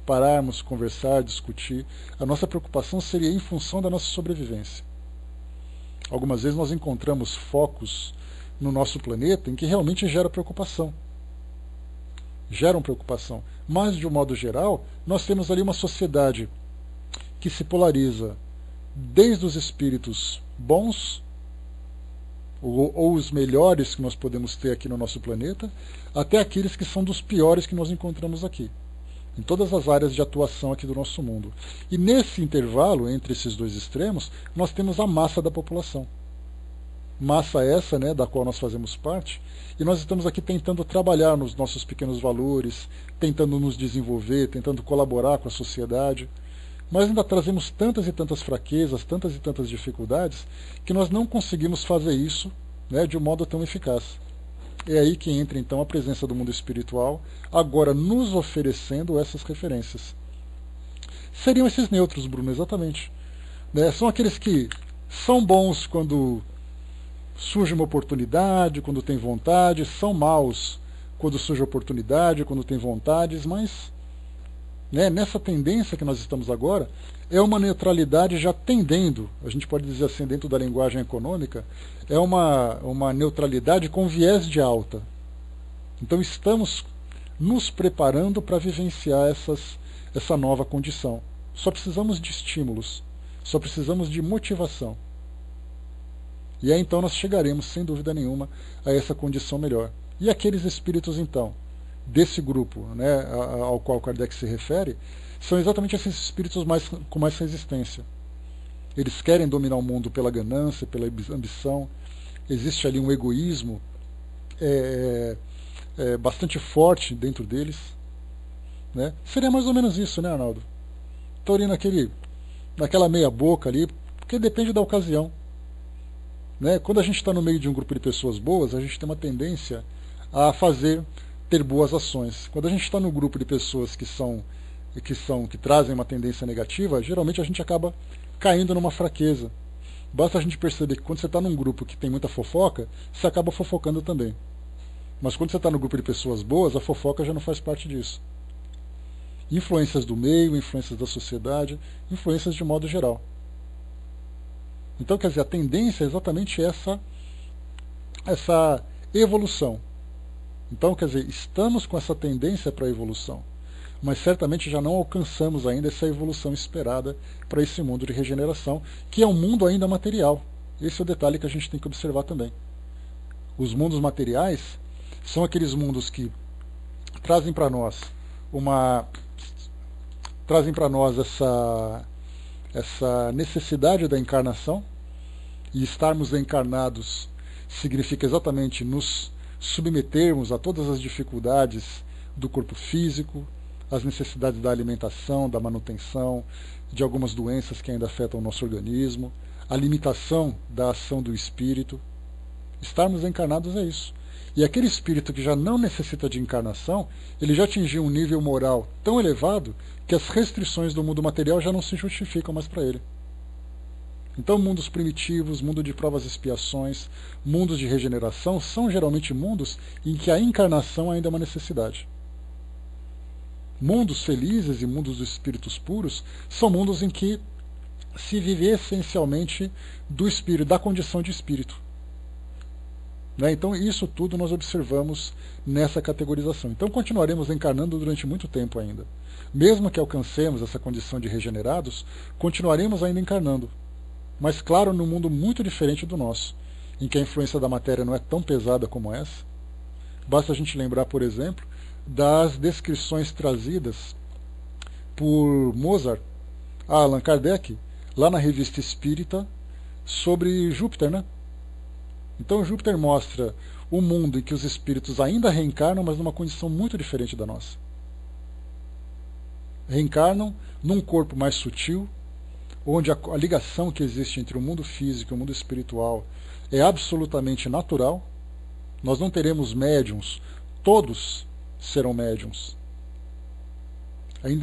Pararmos, conversar, discutir. A nossa preocupação seria em função da nossa sobrevivência. Algumas vezes nós encontramos focos no nosso planeta em que realmente geram preocupação. Mas, de um modo geral, nós temos ali uma sociedade que se polariza desde os espíritos bons, ou os melhores que nós podemos ter aqui no nosso planeta, até aqueles que são dos piores que nós encontramos aqui, em todas as áreas de atuação aqui do nosso mundo. E nesse intervalo, entre esses dois extremos, nós temos a massa da população. Massa essa, né, da qual nós fazemos parte, e nós estamos aqui tentando trabalhar nos nossos pequenos valores, tentando nos desenvolver, tentando colaborar com a sociedade, mas ainda trazemos tantas e tantas fraquezas, tantas e tantas dificuldades, que nós não conseguimos fazer isso, né, de um modo tão eficaz. É aí que entra então a presença do mundo espiritual, agora nos oferecendo essas referências. Seriam esses neutros, Bruno, exatamente. Né? São aqueles que são bons quando surge uma oportunidade, quando tem vontade, são maus quando surge oportunidade, quando tem vontades, mas, né, nessa tendência que nós estamos agora, é uma neutralidade já tendendo, a gente pode dizer assim, dentro da linguagem econômica, é uma neutralidade com viés de alta. Então estamos nos preparando para vivenciar essa nova condição. Só precisamos de estímulos, só precisamos de motivação. E aí então nós chegaremos, sem dúvida nenhuma, a essa condição melhor. E aqueles espíritos então, desse grupo, né, ao qual Kardec se refere, são exatamente esses espíritos com mais resistência. Eles querem dominar o mundo pela ganância, pela ambição. Existe ali um egoísmo bastante forte dentro deles. Né? Seria mais ou menos isso, né, Arnaldo? Estou ali naquela meia boca ali, porque depende da ocasião. Né? Quando a gente está no meio de um grupo de pessoas boas, a gente tem uma tendência a ter boas ações. Quando a gente está no grupo de pessoas que trazem uma tendência negativa, geralmente a gente acaba caindo numa fraqueza. Basta a gente perceber que quando você está num grupo que tem muita fofoca, você acaba fofocando também. Mas quando você está no grupo de pessoas boas, a fofoca já não faz parte disso. Influências do meio, influências da sociedade, influências de modo geral. Então, quer dizer, a tendência é exatamente essa evolução. Então, quer dizer, estamos com essa tendência para a evolução, mas certamente já não alcançamos ainda essa evolução esperada para esse mundo de regeneração, que é um mundo ainda material. Esse é o detalhe que a gente tem que observar também. Os mundos materiais são aqueles mundos que trazem para nós essa necessidade da encarnação, e estarmos encarnados significa exatamente nos submetermos a todas as dificuldades do corpo físico, as necessidades da alimentação, da manutenção, de algumas doenças que ainda afetam o nosso organismo, a limitação da ação do espírito. Estarmos encarnados é isso. E aquele espírito que já não necessita de encarnação, ele já atingiu um nível moral tão elevado que as restrições do mundo material já não se justificam mais para ele. Então, mundos primitivos, mundo de provas e expiações, mundos de regeneração, são geralmente mundos em que a encarnação ainda é uma necessidade. Mundos felizes e mundos dos espíritos puros são mundos em que se vive essencialmente do espírito, da condição de espírito. Né? Então, isso tudo nós observamos nessa categorização. Então, continuaremos encarnando durante muito tempo ainda. Mesmo que alcancemos essa condição de regenerados, continuaremos ainda encarnando. Mas, claro, num mundo muito diferente do nosso, em que a influência da matéria não é tão pesada como essa. Basta a gente lembrar, por exemplo, das descrições trazidas por Mozart a Allan Kardec, lá na Revista Espírita, sobre Júpiter, né? Então Júpiter mostra o mundo em que os espíritos ainda reencarnam, mas numa condição muito diferente da nossa. Reencarnam num corpo mais sutil, onde a ligação que existe entre o mundo físico e o mundo espiritual é absolutamente natural. Nós não teremos médiums, todos serão médiums.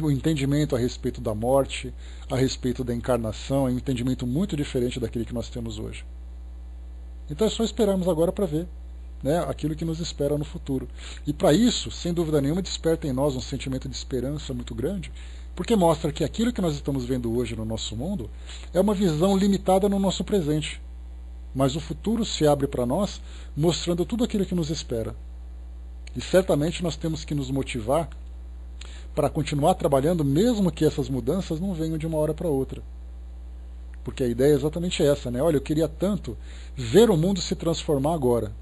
O entendimento a respeito da morte, a respeito da encarnação, é um entendimento muito diferente daquele que nós temos hoje. Então é só esperarmos agora para ver, né, aquilo que nos espera no futuro. E para isso, sem dúvida nenhuma, desperta em nós um sentimento de esperança muito grande, porque mostra que aquilo que nós estamos vendo hoje no nosso mundo é uma visão limitada no nosso presente. Mas o futuro se abre para nós, mostrando tudo aquilo que nos espera. E certamente nós temos que nos motivar para continuar trabalhando, mesmo que essas mudanças não venham de uma hora para outra. Porque a ideia é exatamente essa, né? Olha, eu queria tanto ver o mundo se transformar agora.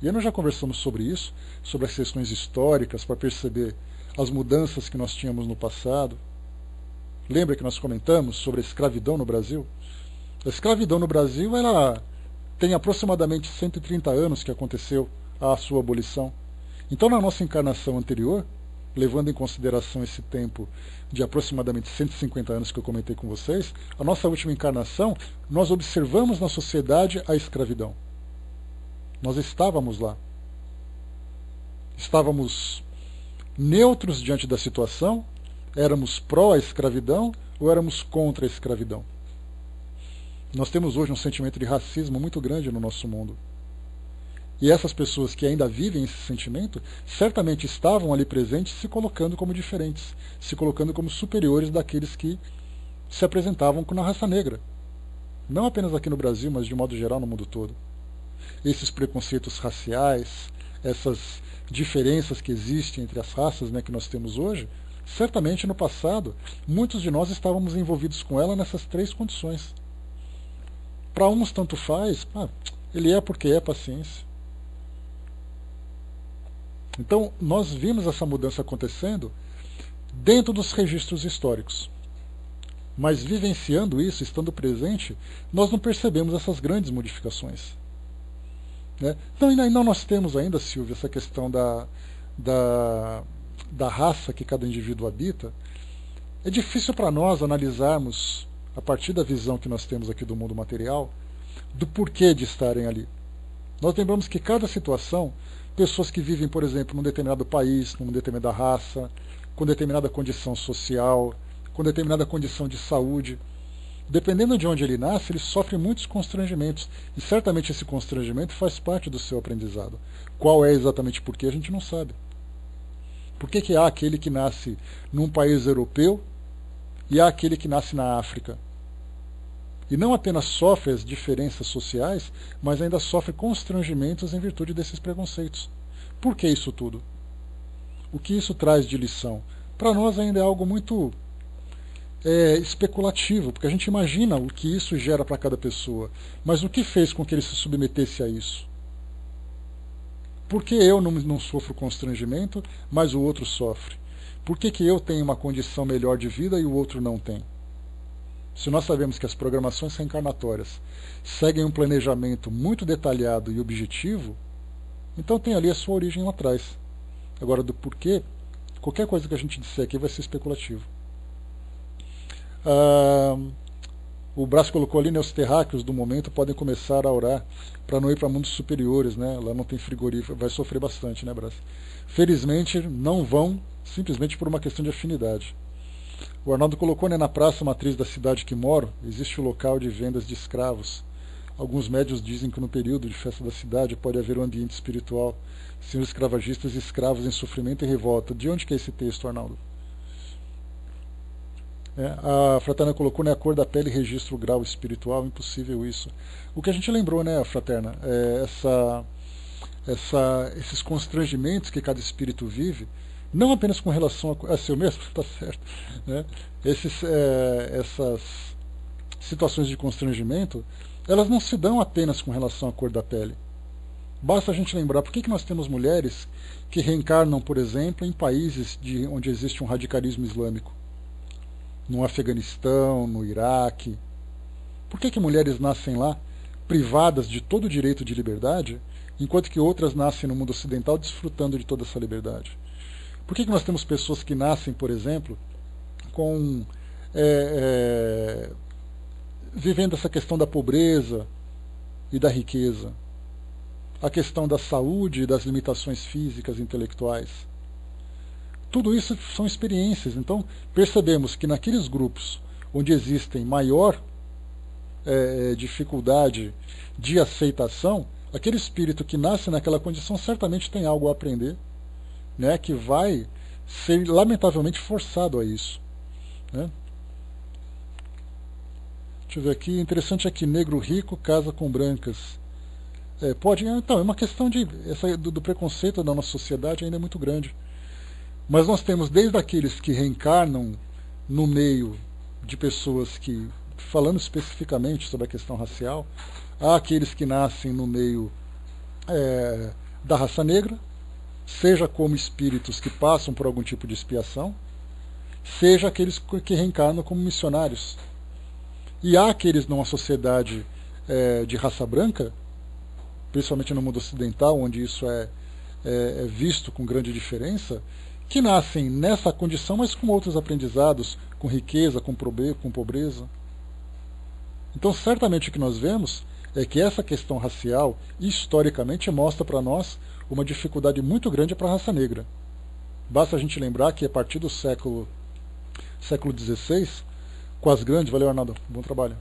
E nós já conversamos sobre isso, sobre as questões históricas, para perceber as mudanças que nós tínhamos no passado. Lembra que nós comentamos sobre a escravidão no Brasil? A escravidão no Brasil, ela tem aproximadamente 130 anos que aconteceu a sua abolição. Então, na nossa encarnação anterior, levando em consideração esse tempo de aproximadamente 150 anos que eu comentei com vocês, a nossa última encarnação, nós observamos na sociedade a escravidão. Nós estávamos lá. Estávamos neutros diante da situação, éramos pró-escravidão ou éramos contra a escravidão. Nós temos hoje um sentimento de racismo muito grande no nosso mundo. E essas pessoas que ainda vivem esse sentimento, certamente estavam ali presentes se colocando como diferentes, se colocando como superiores daqueles que se apresentavam na raça negra. Não apenas aqui no Brasil, mas de modo geral no mundo todo. Esses preconceitos raciais, essas diferenças que existem entre as raças, né, que nós temos hoje, certamente no passado, muitos de nós estávamos envolvidos com ela nessas três condições. Para uns tanto faz, ele é porque é, paciência. Então, nós vimos essa mudança acontecendo dentro dos registros históricos. Mas vivenciando isso, estando presente, nós não percebemos essas grandes modificações. Né? Então, não nós temos ainda, Silvia, essa questão da raça que cada indivíduo habita. É difícil para nós analisarmos, a partir da visão que nós temos aqui do mundo material, do porquê de estarem ali. Nós lembramos que cada situação, pessoas que vivem, por exemplo, num determinado país, numa determinada raça, com determinada condição social, com determinada condição de saúde, dependendo de onde ele nasce, ele sofre muitos constrangimentos. E certamente esse constrangimento faz parte do seu aprendizado. Qual é exatamente por quê, a gente não sabe. Por que há aquele que nasce num país europeu e há aquele que nasce na África? E não apenas sofre as diferenças sociais, mas ainda sofre constrangimentos em virtude desses preconceitos. Por que isso tudo? O que isso traz de lição? Para nós ainda é algo muito especulativo, porque a gente imagina o que isso gera para cada pessoa. Mas o que fez com que ele se submetesse a isso? Por que eu não sofro constrangimento, mas o outro sofre? Por que eu tenho uma condição melhor de vida e o outro não tem? Se nós sabemos que as programações reencarnatórias seguem um planejamento muito detalhado e objetivo, então tem ali a sua origem lá atrás. Agora, do porquê, qualquer coisa que a gente disser aqui vai ser especulativo. O Brás colocou ali, né, os terráqueos do momento podem começar a orar para não ir para mundos superiores, né? Lá não tem frigorífero, vai sofrer bastante, né, Brás? Felizmente não vão, simplesmente por uma questão de afinidade. O Arnaldo colocou, né, na praça matriz da cidade que moro, existe o local de vendas de escravos. Alguns médios dizem que no período de festa da cidade pode haver um ambiente espiritual, senhores escravagistas e escravos em sofrimento e revolta. De onde que é esse texto, Arnaldo? A Fraterna colocou, né, a cor da pele registra o grau espiritual, impossível isso. O que a gente lembrou, né, Fraterna, esses constrangimentos que cada espírito vive, não apenas com relação a seu mesmo, está certo, né? Essas situações de constrangimento, elas não se dão apenas com relação à cor da pele. Basta a gente lembrar por que nós temos mulheres que reencarnam, por exemplo, em países onde existe um radicalismo islâmico. No Afeganistão, no Iraque. Por que mulheres nascem lá privadas de todo o direito de liberdade, enquanto que outras nascem no mundo ocidental desfrutando de toda essa liberdade? Por que nós temos pessoas que nascem, por exemplo, com vivendo essa questão da pobreza e da riqueza? A questão da saúde e das limitações físicas e intelectuais. Tudo isso são experiências. Então, percebemos que naqueles grupos onde existem maior dificuldade de aceitação, aquele espírito que nasce naquela condição certamente tem algo a aprender, né, que vai ser lamentavelmente forçado a isso. Né? Deixa eu ver aqui, interessante aqui, negro rico casa com brancas. Pode, então, é uma questão do preconceito da nossa sociedade ainda é muito grande. Mas nós temos desde aqueles que reencarnam no meio de pessoas que, falando especificamente sobre a questão racial, há aqueles que nascem no meio da raça negra, seja como espíritos que passam por algum tipo de expiação, seja aqueles que reencarnam como missionários. E há aqueles numa sociedade de raça branca, principalmente no mundo ocidental, onde isso é visto com grande diferença, que nascem nessa condição, mas com outros aprendizados, com riqueza, com pobreza. Então, certamente o que nós vemos é que essa questão racial, historicamente, mostra para nós uma dificuldade muito grande para a raça negra. Basta a gente lembrar que a partir do século XVI, com as grandes... Valeu, Arnaldo, bom trabalho.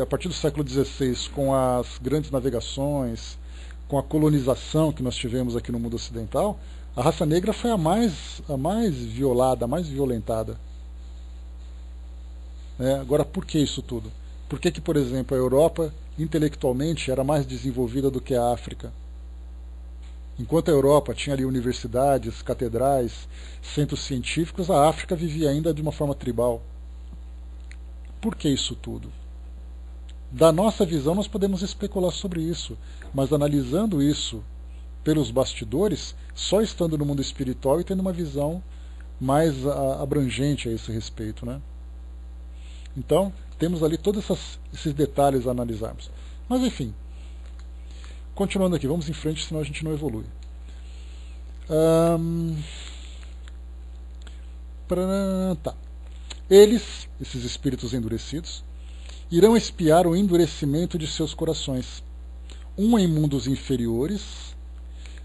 A partir do século XVI, com as grandes navegações, com a colonização que nós tivemos aqui no mundo ocidental, a raça negra foi a mais violada, a mais violentada. Agora, por que isso tudo? Por que, por exemplo, a Europa, intelectualmente, era mais desenvolvida do que a África? Enquanto a Europa tinha ali universidades, catedrais, centros científicos, a África vivia ainda de uma forma tribal. Por que isso tudo? Da nossa visão, nós podemos especular sobre isso, mas analisando isso pelos bastidores, só estando no mundo espiritual e tendo uma visão mais abrangente a esse respeito, né? Então, temos ali todos esses detalhes a analisarmos. Mas, enfim, continuando aqui, vamos em frente, senão a gente não evolui. Tá. Eles, esses espíritos endurecidos, irão espiar o endurecimento de seus corações, um em mundos inferiores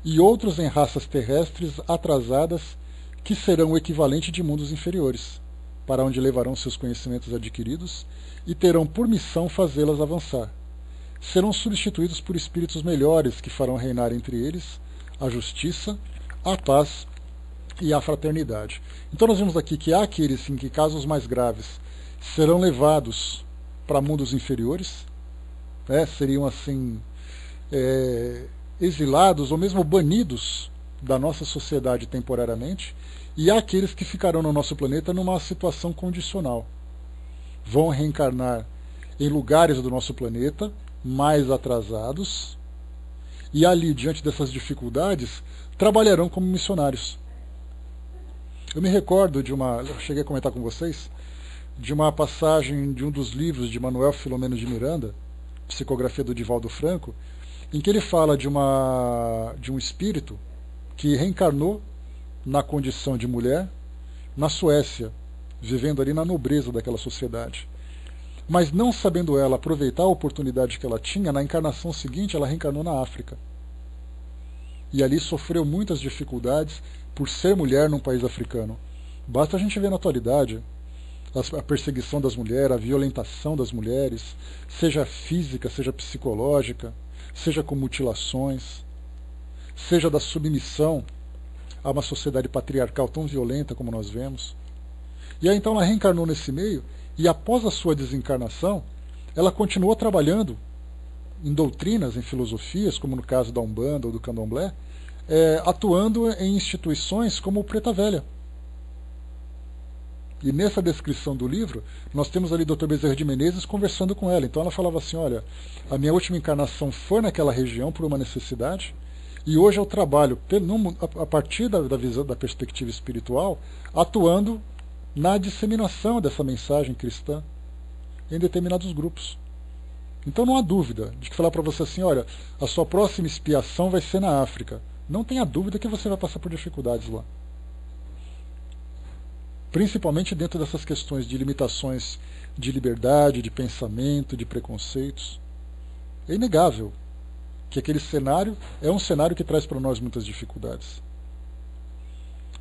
e outros em raças terrestres atrasadas que serão o equivalente de mundos inferiores, para onde levarão seus conhecimentos adquiridos e terão por missão fazê-las avançar. Serão substituídos por espíritos melhores que farão reinar entre eles a justiça, a paz e a fraternidade. Então nós vemos aqui que há aqueles em que casos mais graves serão levados para mundos inferiores, seriam assim exilados ou mesmo banidos da nossa sociedade temporariamente, e há aqueles que ficarão no nosso planeta numa situação condicional. Vão reencarnar em lugares do nosso planeta mais atrasados, e ali, diante dessas dificuldades, trabalharão como missionários. Eu me recordo eu cheguei a comentar com vocês, de uma passagem de um dos livros de Manuel Filomeno de Miranda, Psicografia do Divaldo Franco, em que ele fala de um espírito que reencarnou na condição de mulher na Suécia, vivendo ali na nobreza daquela sociedade. Mas não sabendo ela aproveitar a oportunidade que ela tinha, na encarnação seguinte ela reencarnou na África. E ali sofreu muitas dificuldades por ser mulher num país africano. Basta a gente ver na atualidade a perseguição das mulheres, a violentação das mulheres, seja física, seja psicológica, seja com mutilações, seja da submissão a uma sociedade patriarcal tão violenta como nós vemos. E aí então ela reencarnou nesse meio, e após a sua desencarnação, ela continuou trabalhando em doutrinas, em filosofias, como no caso da Umbanda ou do Candomblé, atuando em instituições como o Preta Velha. E nessa descrição do livro, nós temos ali Dr. Bezerra de Menezes conversando com ela. Então ela falava assim, olha, a minha última encarnação foi naquela região por uma necessidade, e hoje eu trabalho a partir da visão, da perspectiva espiritual, atuando na disseminação dessa mensagem cristã em determinados grupos. Então não há dúvida de que falar para você assim, olha, a sua próxima expiação vai ser na África. Não tenha dúvida que você vai passar por dificuldades lá. Principalmente dentro dessas questões de limitações de liberdade, de pensamento, de preconceitos. É inegável que aquele cenário é um cenário que traz para nós muitas dificuldades.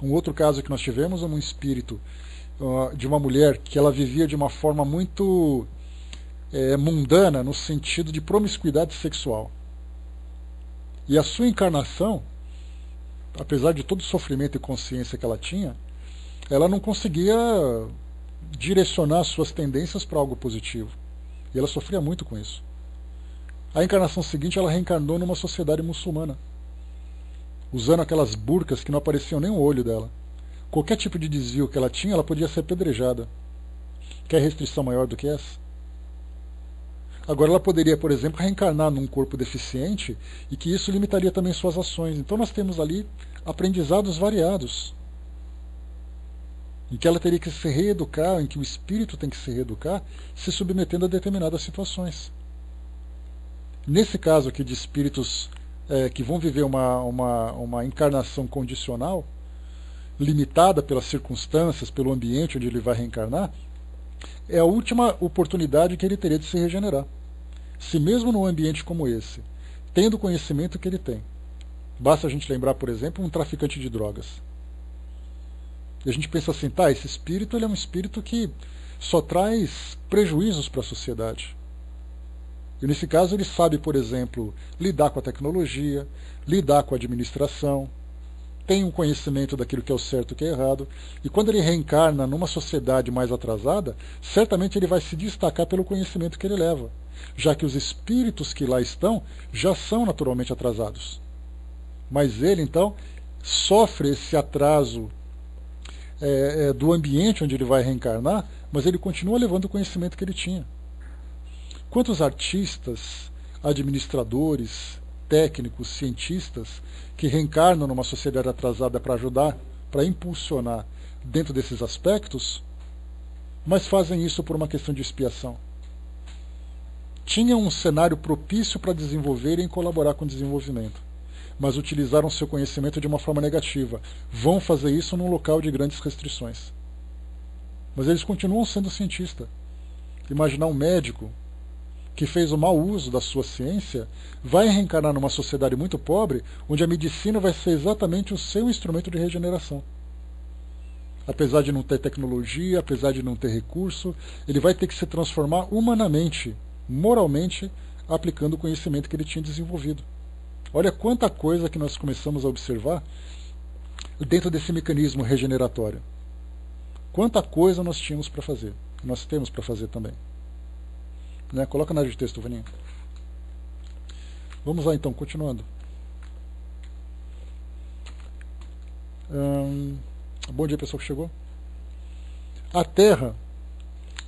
Um outro caso que nós tivemos é um espírito de uma mulher que ela vivia de uma forma muito mundana, no sentido de promiscuidade sexual. E a sua encarnação, apesar de todo o sofrimento e consciência que ela tinha, ela não conseguia direcionar suas tendências para algo positivo. E ela sofria muito com isso. A encarnação seguinte, ela reencarnou numa sociedade muçulmana, usando aquelas burcas que não apareciam nem o olho dela. Qualquer tipo de desvio que ela tinha, ela podia ser apedrejada. Quer restrição maior do que essa? Agora ela poderia, por exemplo, reencarnar num corpo deficiente e que isso limitaria também suas ações. Então nós temos ali aprendizados variados, em que ela teria que se reeducar, em que o espírito tem que se reeducar, se submetendo a determinadas situações. Nesse caso aqui de espíritos que vão viver uma encarnação condicional, limitada pelas circunstâncias, pelo ambiente onde ele vai reencarnar, é a última oportunidade que ele teria de se regenerar. Se mesmo num ambiente como esse, tendo o conhecimento que ele tem, basta a gente lembrar, por exemplo, um traficante de drogas. E a gente pensa assim, tá, esse espírito ele é um espírito que só traz prejuízos para a sociedade. E nesse caso ele sabe, por exemplo, lidar com a tecnologia, lidar com a administração, tem um conhecimento daquilo que é o certo e o que é errado, e quando ele reencarna numa sociedade mais atrasada, certamente ele vai se destacar pelo conhecimento que ele leva, já que os espíritos que lá estão já são naturalmente atrasados. Mas ele, então, sofre esse atraso do ambiente onde ele vai reencarnar, mas ele continua levando o conhecimento que ele tinha. Quantos artistas, administradores, técnicos, cientistas que reencarnam numa sociedade atrasada para ajudar, para impulsionar dentro desses aspectos, mas fazem isso por uma questão de expiação. Tinham um cenário propício para desenvolverem e colaborar com o desenvolvimento, mas utilizaram seu conhecimento de uma forma negativa. Vão fazer isso num local de grandes restrições. Mas eles continuam sendo cientistas. Imaginar um médico que fez o mau uso da sua ciência vai reencarnar numa sociedade muito pobre, onde a medicina vai ser exatamente o seu instrumento de regeneração. Apesar de não ter tecnologia, apesar de não ter recurso, ele vai ter que se transformar humanamente, moralmente, aplicando o conhecimento que ele tinha desenvolvido. Olha quanta coisa que nós começamos a observar dentro desse mecanismo regeneratório. Quanta coisa nós tínhamos para fazer. Nós temos para fazer também. Né? Coloca na área de texto, Vaninho. Vamos lá então, continuando. Bom dia, pessoal que chegou. A Terra,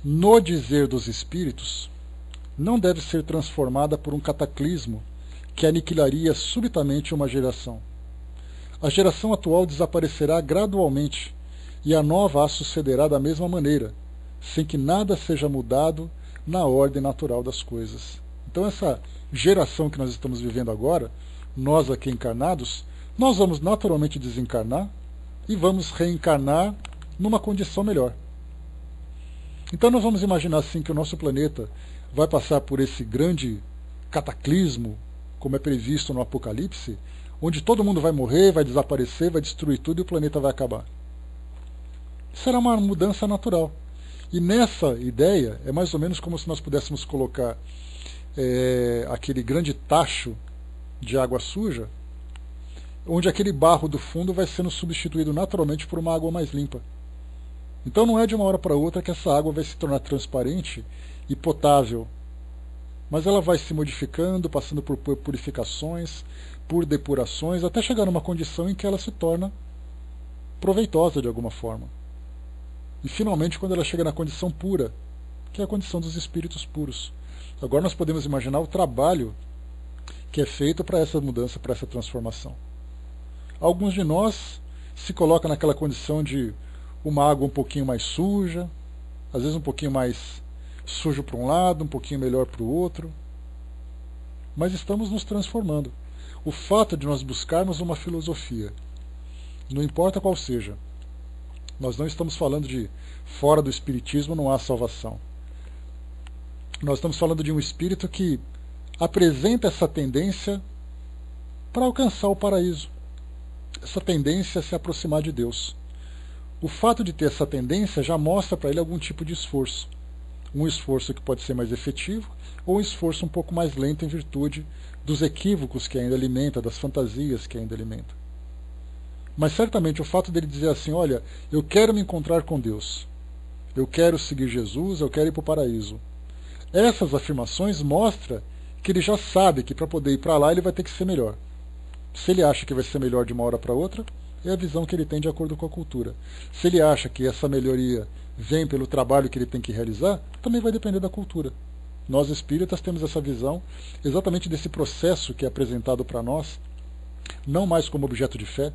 no dizer dos espíritos, não deve ser transformada por um cataclismo que aniquilaria subitamente uma geração. A geração atual desaparecerá gradualmente e a nova a sucederá da mesma maneira, sem que nada seja mudado na ordem natural das coisas. Então essa geração que nós estamos vivendo agora, nós aqui encarnados, nós vamos naturalmente desencarnar e vamos reencarnar numa condição melhor. Então nós vamos imaginar assim que o nosso planeta vai passar por esse grande cataclismo, como é previsto no Apocalipse, onde todo mundo vai morrer, vai desaparecer, vai destruir tudo e o planeta vai acabar. Será uma mudança natural. E nessa ideia, é mais ou menos como se nós pudéssemos colocar aquele grande tacho de água suja, onde aquele barro do fundo vai sendo substituído naturalmente por uma água mais limpa. Então não é de uma hora para outra que essa água vai se tornar transparente e potável, mas ela vai se modificando, passando por purificações, por depurações, até chegar numa condição em que ela se torna proveitosa de alguma forma. e finalmente quando ela chega na condição pura, que é a condição dos espíritos puros. Agora nós podemos imaginar o trabalho que é feito para essa mudança, para essa transformação. Alguns de nós se colocam naquela condição de uma água um pouquinho mais suja, às vezes um pouquinho mais sujo para um lado, um pouquinho melhor para o outro, mas estamos nos transformando. O fato de nós buscarmos uma filosofia, não importa qual seja, nós não estamos falando de fora do espiritismo não há salvação. Nós estamos falando de um espírito que apresenta essa tendência para alcançar o paraíso, essa tendência a se aproximar de Deus. O fato de ter essa tendência já mostra para ele algum tipo de esforço. Um esforço que pode ser mais efetivo ou um esforço um pouco mais lento em virtude dos equívocos que ainda alimenta, das fantasias que ainda alimenta. Mas certamente o fato dele dizer assim, olha, eu quero me encontrar com Deus, eu quero seguir Jesus, eu quero ir para o paraíso. Essas afirmações mostram que ele já sabe que para poder ir para lá ele vai ter que ser melhor. Se ele acha que vai ser melhor de uma hora para outra, é a visão que ele tem de acordo com a cultura. Se ele acha que essa melhoria vem pelo trabalho que ele tem que realizar, também vai depender da cultura. Nós espíritas temos essa visão exatamente desse processo que é apresentado para nós, não mais como objeto de fé,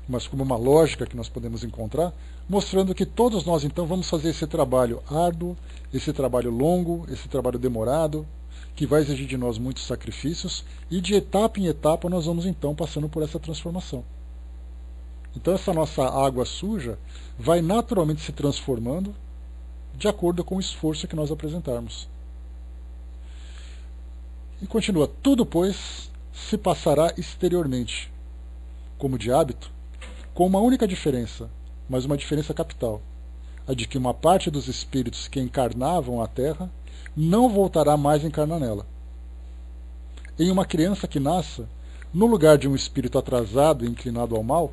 mas como uma lógica que nós podemos encontrar, mostrando que todos nós então vamos fazer esse trabalho árduo, esse trabalho longo, esse trabalho demorado, que vai exigir de nós muitos sacrifícios, e de etapa em etapa nós vamos então passando por essa transformação. Então essa nossa água suja vai naturalmente se transformando de acordo com o esforço que nós apresentarmos. E continua, tudo, pois, se passará exteriormente, como de hábito, com uma única diferença, mas uma diferença capital, a de que uma parte dos espíritos que encarnavam a Terra não voltará mais a encarnar nela. Em uma criança que nasça, no lugar de um espírito atrasado e inclinado ao mal,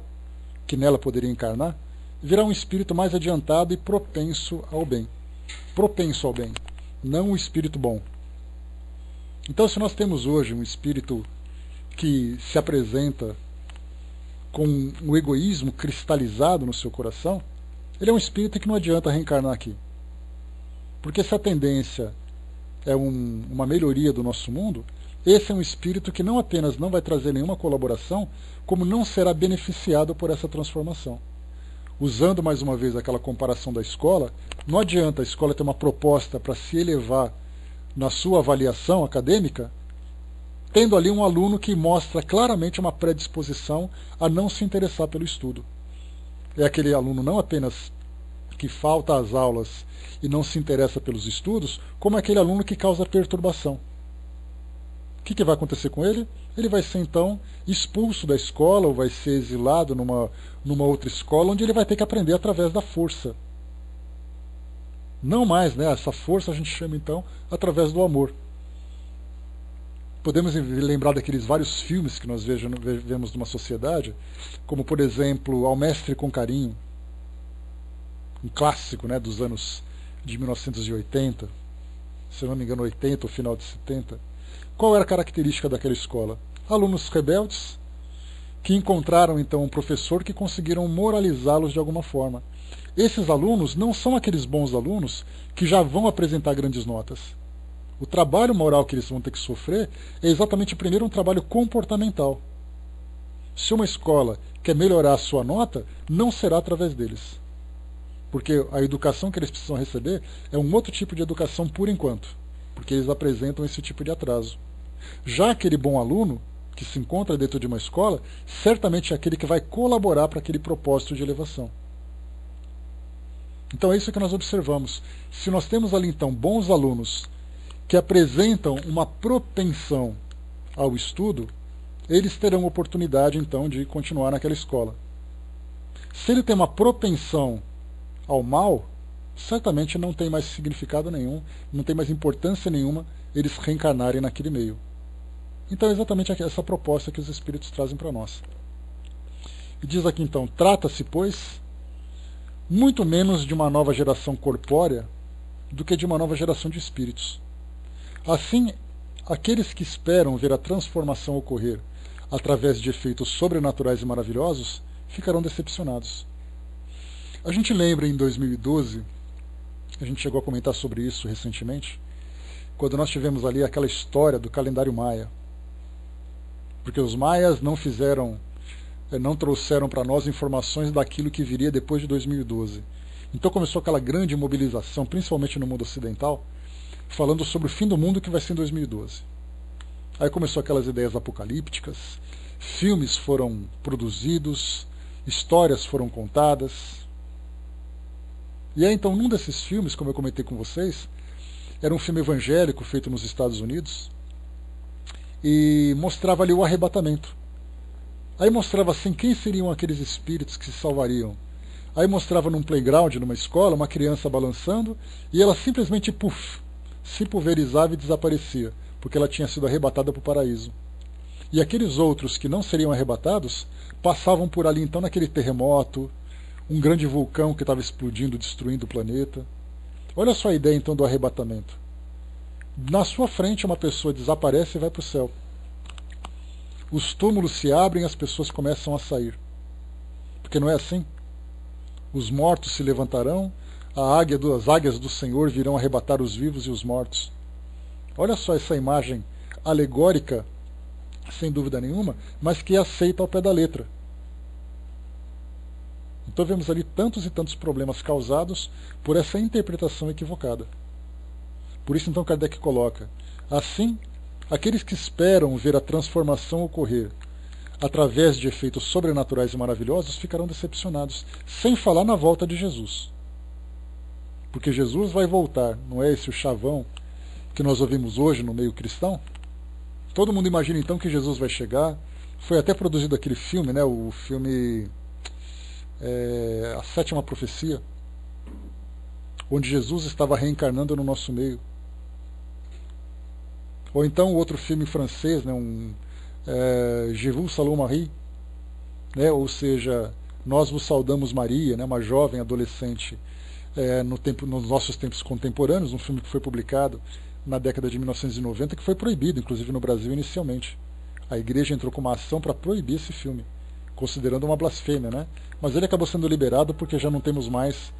que nela poderia encarnar, virá um espírito mais adiantado e propenso ao bem. Propenso ao bem, não um espírito bom. Então, se nós temos hoje um espírito que se apresenta com um egoísmo cristalizado no seu coração, ele é um espírito que não adianta reencarnar aqui. Porque se a tendência é uma melhoria do nosso mundo, esse é um espírito que não apenas não vai trazer nenhuma colaboração, como não será beneficiado por essa transformação. Usando mais uma vez aquela comparação da escola, não adianta a escola ter uma proposta para se elevar na sua avaliação acadêmica, tendo ali um aluno que mostra claramente uma predisposição a não se interessar pelo estudo. É aquele aluno não apenas que falta às aulas e não se interessa pelos estudos, como aquele aluno que causa perturbação. O que vai acontecer com ele? Ele vai ser então expulso da escola ou vai ser exilado numa outra escola, onde ele vai ter que aprender através da força. Não mais, né? Essa força a gente chama então através do amor. Podemos lembrar daqueles vários filmes que nós vemos numa sociedade, como por exemplo Ao Mestre com Carinho, um clássico, né, dos anos de 1980, se não me engano 80 ou final de 70. Qual era a característica daquela escola? Alunos rebeldes que encontraram então um professor que conseguiram moralizá-los de alguma forma. Esses alunos não são aqueles bons alunos que já vão apresentar grandes notas. O trabalho moral que eles vão ter que sofrer é exatamente primeiro um trabalho comportamental. Se uma escola quer melhorar a sua nota, não será através deles. Porque a educação que eles precisam receber é um outro tipo de educação por enquanto, porque eles apresentam esse tipo de atraso. Já aquele bom aluno que se encontra dentro de uma escola, certamente é aquele que vai colaborar para aquele propósito de elevação. Então é isso que nós observamos. Se nós temos ali então bons alunos que apresentam uma propensão ao estudo, eles terão oportunidade então de continuar naquela escola. Se ele tem uma propensão ao mal, certamente não tem mais significado nenhum, não tem mais importância nenhuma eles reencarnarem naquele meio. Então é exatamente essa proposta que os Espíritos trazem para nós. E diz aqui então, trata-se, pois, muito menos de uma nova geração corpórea do que de uma nova geração de espíritos. Assim, aqueles que esperam ver a transformação ocorrer através de efeitos sobrenaturais e maravilhosos ficarão decepcionados. A gente lembra em 2012, a gente chegou a comentar sobre isso recentemente, quando nós tivemos ali aquela história do calendário maia. Porque os maias não trouxeram para nós informações daquilo que viria depois de 2012. Então começou aquela grande mobilização, principalmente no mundo ocidental, falando sobre o fim do mundo que vai ser em 2012. Aí começou aquelas ideias apocalípticas, filmes foram produzidos, histórias foram contadas. E aí então, num desses filmes, como eu comentei com vocês, era um filme evangélico feito nos Estados Unidos, e mostrava ali o arrebatamento. Aí mostrava assim quem seriam aqueles espíritos que se salvariam. Aí mostrava num playground, numa escola, uma criança balançando, e ela simplesmente, puf, se pulverizava e desaparecia, porque ela tinha sido arrebatada para o paraíso. E aqueles outros que não seriam arrebatados, passavam por ali então naquele terremoto, um grande vulcão que estava explodindo, destruindo o planeta. Olha só a ideia então do arrebatamento. Na sua frente uma pessoa desaparece e vai para o céu. Os túmulos se abrem e as pessoas começam a sair. Porque não é assim? Os mortos se levantarão, as águias do Senhor virão arrebatar os vivos e os mortos. Olha só essa imagem alegórica, sem dúvida nenhuma, mas que é aceita ao pé da letra. Então vemos ali tantos e tantos problemas causados por essa interpretação equivocada. Por isso então Kardec coloca: assim, aqueles que esperam ver a transformação ocorrer através de efeitos sobrenaturais e maravilhosos ficarão decepcionados, sem falar na volta de Jesus. Porque Jesus vai voltar, não é esse o chavão que nós ouvimos hoje no meio cristão? Todo mundo imagina então que Jesus vai chegar. Foi até produzido aquele filme, né, o filme A Sétima Profecia, onde Jesus estava reencarnando no nosso meio. Ou então outro filme francês, né, Je vous salue Marie, né, ou seja, Nós vos saudamos Maria, né, uma jovem adolescente nos nossos tempos contemporâneos, um filme que foi publicado na década de 1990, que foi proibido, inclusive no Brasil inicialmente. A igreja entrou com uma ação para proibir esse filme, considerando uma blasfêmia, né? Mas ele acabou sendo liberado porque já não temos mais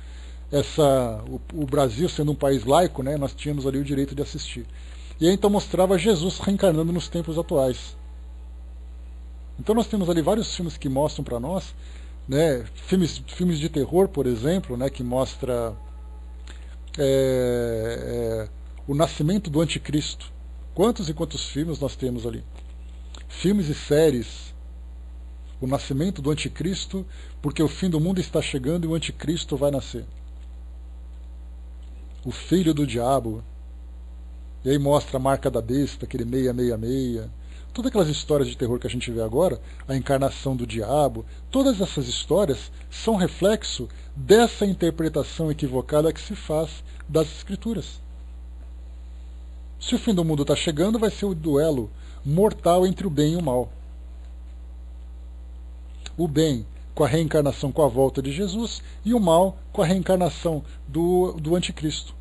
o Brasil sendo um país laico, né? Nós tínhamos ali o direito de assistir. E aí então mostrava Jesus reencarnando nos tempos atuais. Então nós temos ali vários filmes que mostram para nós, né, filmes de terror, por exemplo, né, que mostra o nascimento do anticristo. Quantos e quantos filmes nós temos ali? Filmes e séries. O nascimento do anticristo, porque o fim do mundo está chegando e o anticristo vai nascer. O filho do diabo. E aí mostra a marca da besta, aquele 666. Todas aquelas histórias de terror que a gente vê agora, a encarnação do diabo, todas essas histórias são reflexo dessa interpretação equivocada que se faz das escrituras. Se o fim do mundo está chegando, vai ser o duelo mortal entre o bem e o mal. O bem com a reencarnação, com a volta de Jesus, e o mal com a reencarnação do anticristo.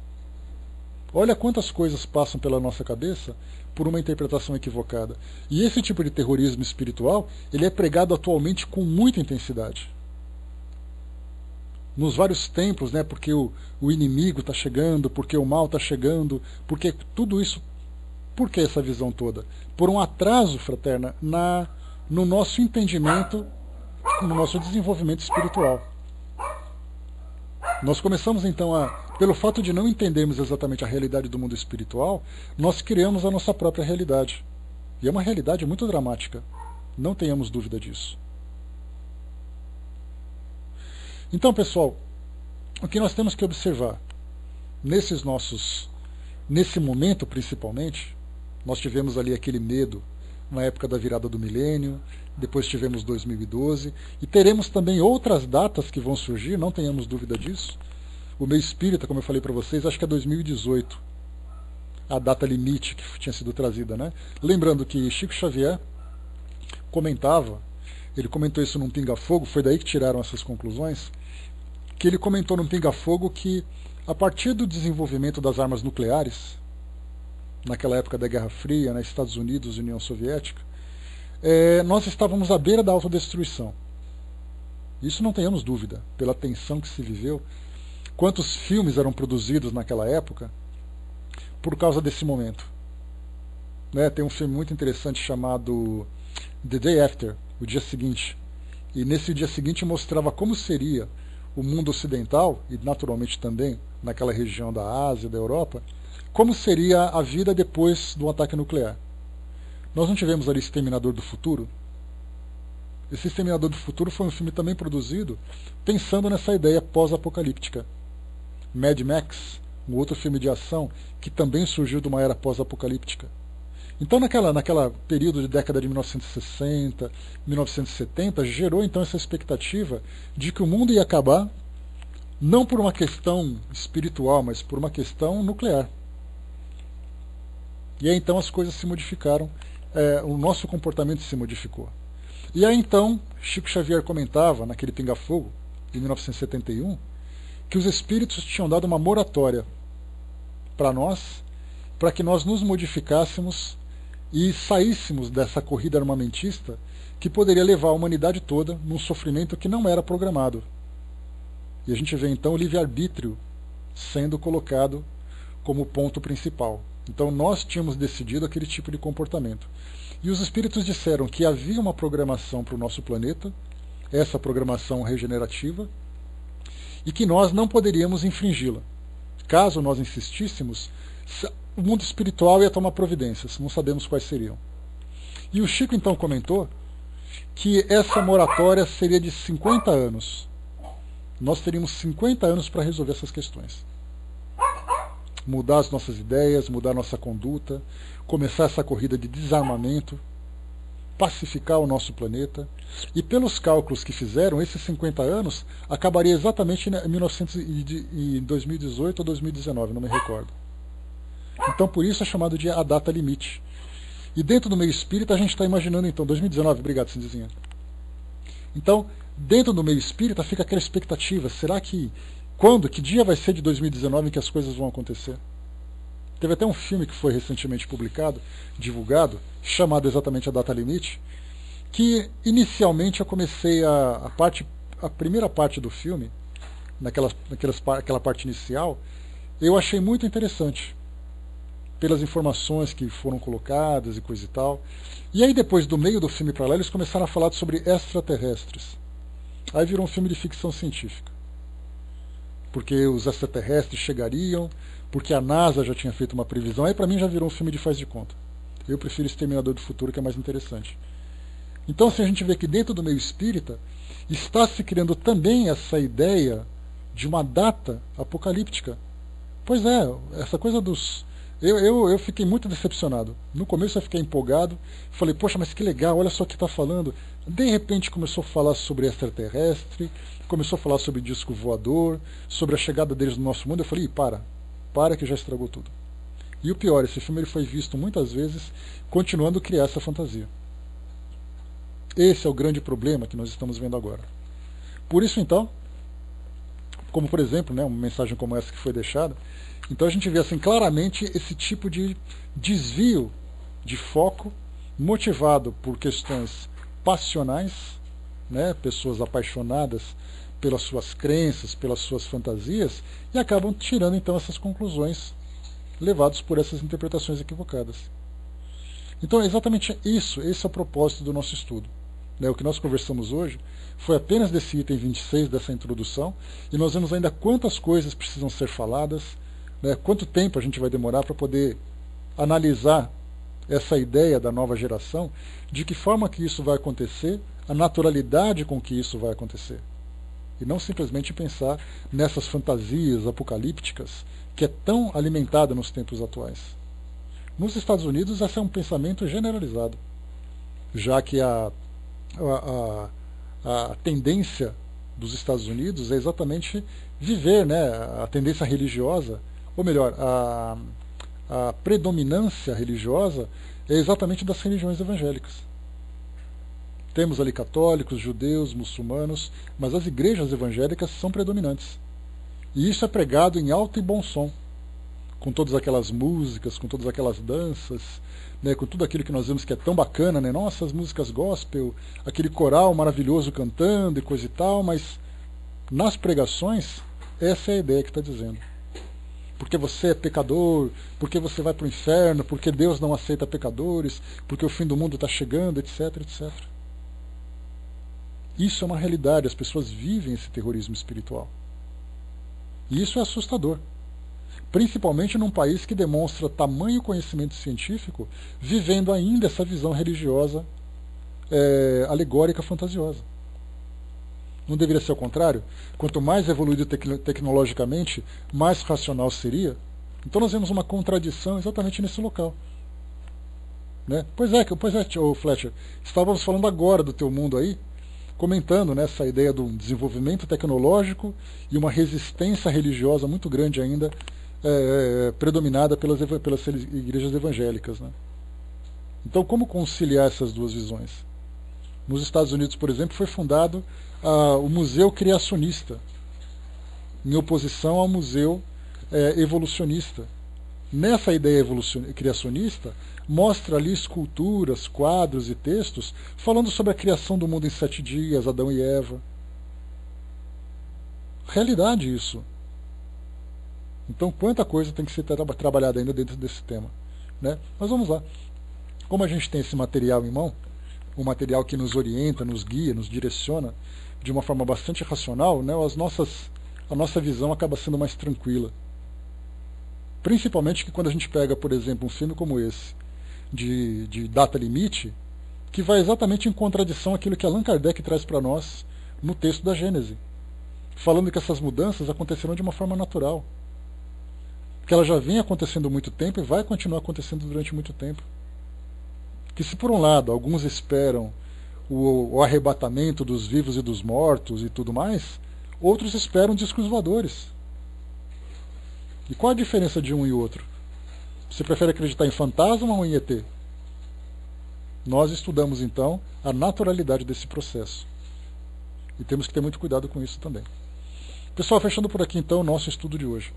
Olha quantas coisas passam pela nossa cabeça por uma interpretação equivocada. E esse tipo de terrorismo espiritual, ele é pregado atualmente com muita intensidade. Nos vários templos, né, porque o inimigo está chegando, porque o mal está chegando, porque tudo isso, por que essa visão toda? Por um atraso, fraterna, no nosso entendimento, no nosso desenvolvimento espiritual. Nós começamos então pelo fato de não entendermos exatamente a realidade do mundo espiritual, nós criamos a nossa própria realidade. E é uma realidade muito dramática. Não tenhamos dúvida disso. Então, pessoal, o que nós temos que observar nesse momento principalmente, nós tivemos ali aquele medo na época da virada do milênio, depois tivemos 2012, e teremos também outras datas que vão surgir, não tenhamos dúvida disso. O meio espírita, como eu falei para vocês, acho que é 2018, a data limite que tinha sido trazida, né? Lembrando que Chico Xavier ele comentou isso num Pinga-Fogo, foi daí que tiraram essas conclusões, que ele comentou num Pinga-Fogo que, a partir do desenvolvimento das armas nucleares, naquela época da Guerra Fria, né, Estados Unidos e União Soviética, nós estávamos à beira da autodestruição. Isso não tenhamos dúvida, pela tensão que se viveu. Quantos filmes eram produzidos naquela época por causa desse momento. Né? Tem um filme muito interessante chamado The Day After, o dia seguinte. E nesse dia seguinte mostrava como seria o mundo ocidental, e naturalmente também naquela região da Ásia, da Europa, como seria a vida depois do ataque nuclear. Nós não tivemos ali Exterminador do Futuro? Esse Exterminador do Futuro foi um filme também produzido pensando nessa ideia pós-apocalíptica. Mad Max, um outro filme de ação que também surgiu de uma era pós-apocalíptica. Então, naquela período de década de 1960, 1970, gerou então essa expectativa de que o mundo ia acabar não por uma questão espiritual, mas por uma questão nuclear. E aí então as coisas se modificaram, o nosso comportamento se modificou. E aí então, Chico Xavier comentava, naquele Pinga Fogo, em 1971, que os espíritos tinham dado uma moratória para nós, para que nós nos modificássemos e saíssemos dessa corrida armamentista que poderia levar a humanidade toda num sofrimento que não era programado. E a gente vê então o livre-arbítrio sendo colocado como ponto principal. Então nós tínhamos decidido aquele tipo de comportamento. E os espíritos disseram que havia uma programação para o nosso planeta, essa programação regenerativa, e que nós não poderíamos infringi-la. Caso nós insistíssemos, o mundo espiritual ia tomar providências, não sabemos quais seriam. E o Chico então comentou que essa moratória seria de 50 anos. Nós teríamos 50 anos para resolver essas questões. Mudar as nossas ideias, mudar nossa conduta, começar essa corrida de desarmamento, pacificar o nosso planeta. E pelos cálculos que fizeram, esses 50 anos acabaria exatamente em 2018 ou 2019, não me recordo. Então por isso é chamado de a data limite. E dentro do meio espírita a gente está imaginando então, 2019, obrigado, Cindizinha. Então, dentro do meio espírita fica aquela expectativa, será que quando, que dia vai ser de 2019 em que as coisas vão acontecer? Teve até um filme que foi recentemente publicado, divulgado, chamado exatamente a data limite, que inicialmente eu comecei a primeira parte do filme, aquela parte inicial, eu achei muito interessante, pelas informações que foram colocadas e coisa e tal. E aí depois, do meio do filme para lá, eles começaram a falar sobre extraterrestres. Aí virou um filme de ficção científica. Porque os extraterrestres chegariam, porque a NASA já tinha feito uma previsão. Aí para mim já virou um filme de faz de conta. Eu prefiro Exterminador do Futuro, que é mais interessante. Então assim, a gente vê que dentro do meio espírita está se criando também essa ideia de uma data apocalíptica. Pois é, essa coisa dos... Eu fiquei muito decepcionado. No começo eu fiquei empolgado, falei, poxa, mas que legal, olha só o que está falando. De repente começou a falar sobre extraterrestre, começou a falar sobre disco voador, sobre a chegada deles no nosso mundo. Eu falei, para que já estragou tudo. E o pior, esse filme ele foi visto muitas vezes continuando a criar essa fantasia. Esse é o grande problema que nós estamos vendo agora. Por isso então, como por exemplo, né, uma mensagem como essa que foi deixada, então a gente vê assim claramente esse tipo de desvio de foco motivado por questões passionais, né, pessoas apaixonadas pelas suas crenças, pelas suas fantasias, e acabam tirando então essas conclusões levados por essas interpretações equivocadas. Então é exatamente isso, esse é o propósito do nosso estudo. O que nós conversamos hoje foi apenas desse item 26 dessa introdução, e nós vemos ainda quantas coisas precisam ser faladas, quanto tempo a gente vai demorar para poder analisar essa ideia da nova geração, de que forma que isso vai acontecer, a naturalidade com que isso vai acontecer. E não simplesmente pensar nessas fantasias apocalípticas que é tão alimentada nos tempos atuais. Nos Estados Unidos, esse é um pensamento generalizado, já que a tendência dos Estados Unidos é exatamente viver, a tendência religiosa, ou melhor, a predominância religiosa é exatamente das religiões evangélicas. Temos ali católicos, judeus, muçulmanos, mas as igrejas evangélicas são predominantes. E isso é pregado em alto e bom som. com todas aquelas músicas, com todas aquelas danças, né, com tudo aquilo que nós vemos que é tão bacana, né? Nossa, as músicas gospel, aquele coral maravilhoso cantando e coisa e tal, mas nas pregações, essa é a ideia que está dizendo. Porque você é pecador, porque você vai para o inferno, porque Deus não aceita pecadores, porque o fim do mundo está chegando, etc, etc. Isso é uma realidade, as pessoas vivem esse terrorismo espiritual. E isso é assustador. Principalmente num país que demonstra tamanho conhecimento científico, vivendo ainda essa visão religiosa alegórica, fantasiosa. Não deveria ser o contrário? Quanto mais evoluído tecnologicamente, mais racional seria? Então nós vemos uma contradição exatamente nesse local. Né? Pois é, Fletcher, estávamos falando agora do teu mundo aí, comentando, né, essa ideia de um desenvolvimento tecnológico e uma resistência religiosa muito grande ainda, predominada pelas igrejas evangélicas. Né? Então, como conciliar essas duas visões? Nos Estados Unidos, por exemplo, foi fundado o Museu Criacionista, em oposição ao Museu Evolucionista. Nessa ideia criacionista, mostra ali esculturas, quadros e textos falando sobre a criação do mundo em 7 dias, Adão e Eva. Realidade isso. Então, quanta coisa tem que ser trabalhada ainda dentro desse tema. Né? Mas vamos lá. Como a gente tem esse material em mão, um material que nos orienta, nos guia, nos direciona de uma forma bastante racional, né, a nossa visão acaba sendo mais tranquila. Principalmente que quando a gente pega, por exemplo, um filme como esse, de data limite, que vai exatamente em contradição àquilo que Allan Kardec traz para nós no texto da Gênese, falando que essas mudanças aconteceram de uma forma natural, que ela já vem acontecendo há muito tempo e vai continuar acontecendo durante muito tempo. Que se por um lado alguns esperam o arrebatamento dos vivos e dos mortos e tudo mais, outros esperam discos voadores. E qual a diferença de um e outro? Você prefere acreditar em fantasma ou em ET? Nós estudamos então a naturalidade desse processo. E temos que ter muito cuidado com isso também. Pessoal, fechando por aqui então o nosso estudo de hoje.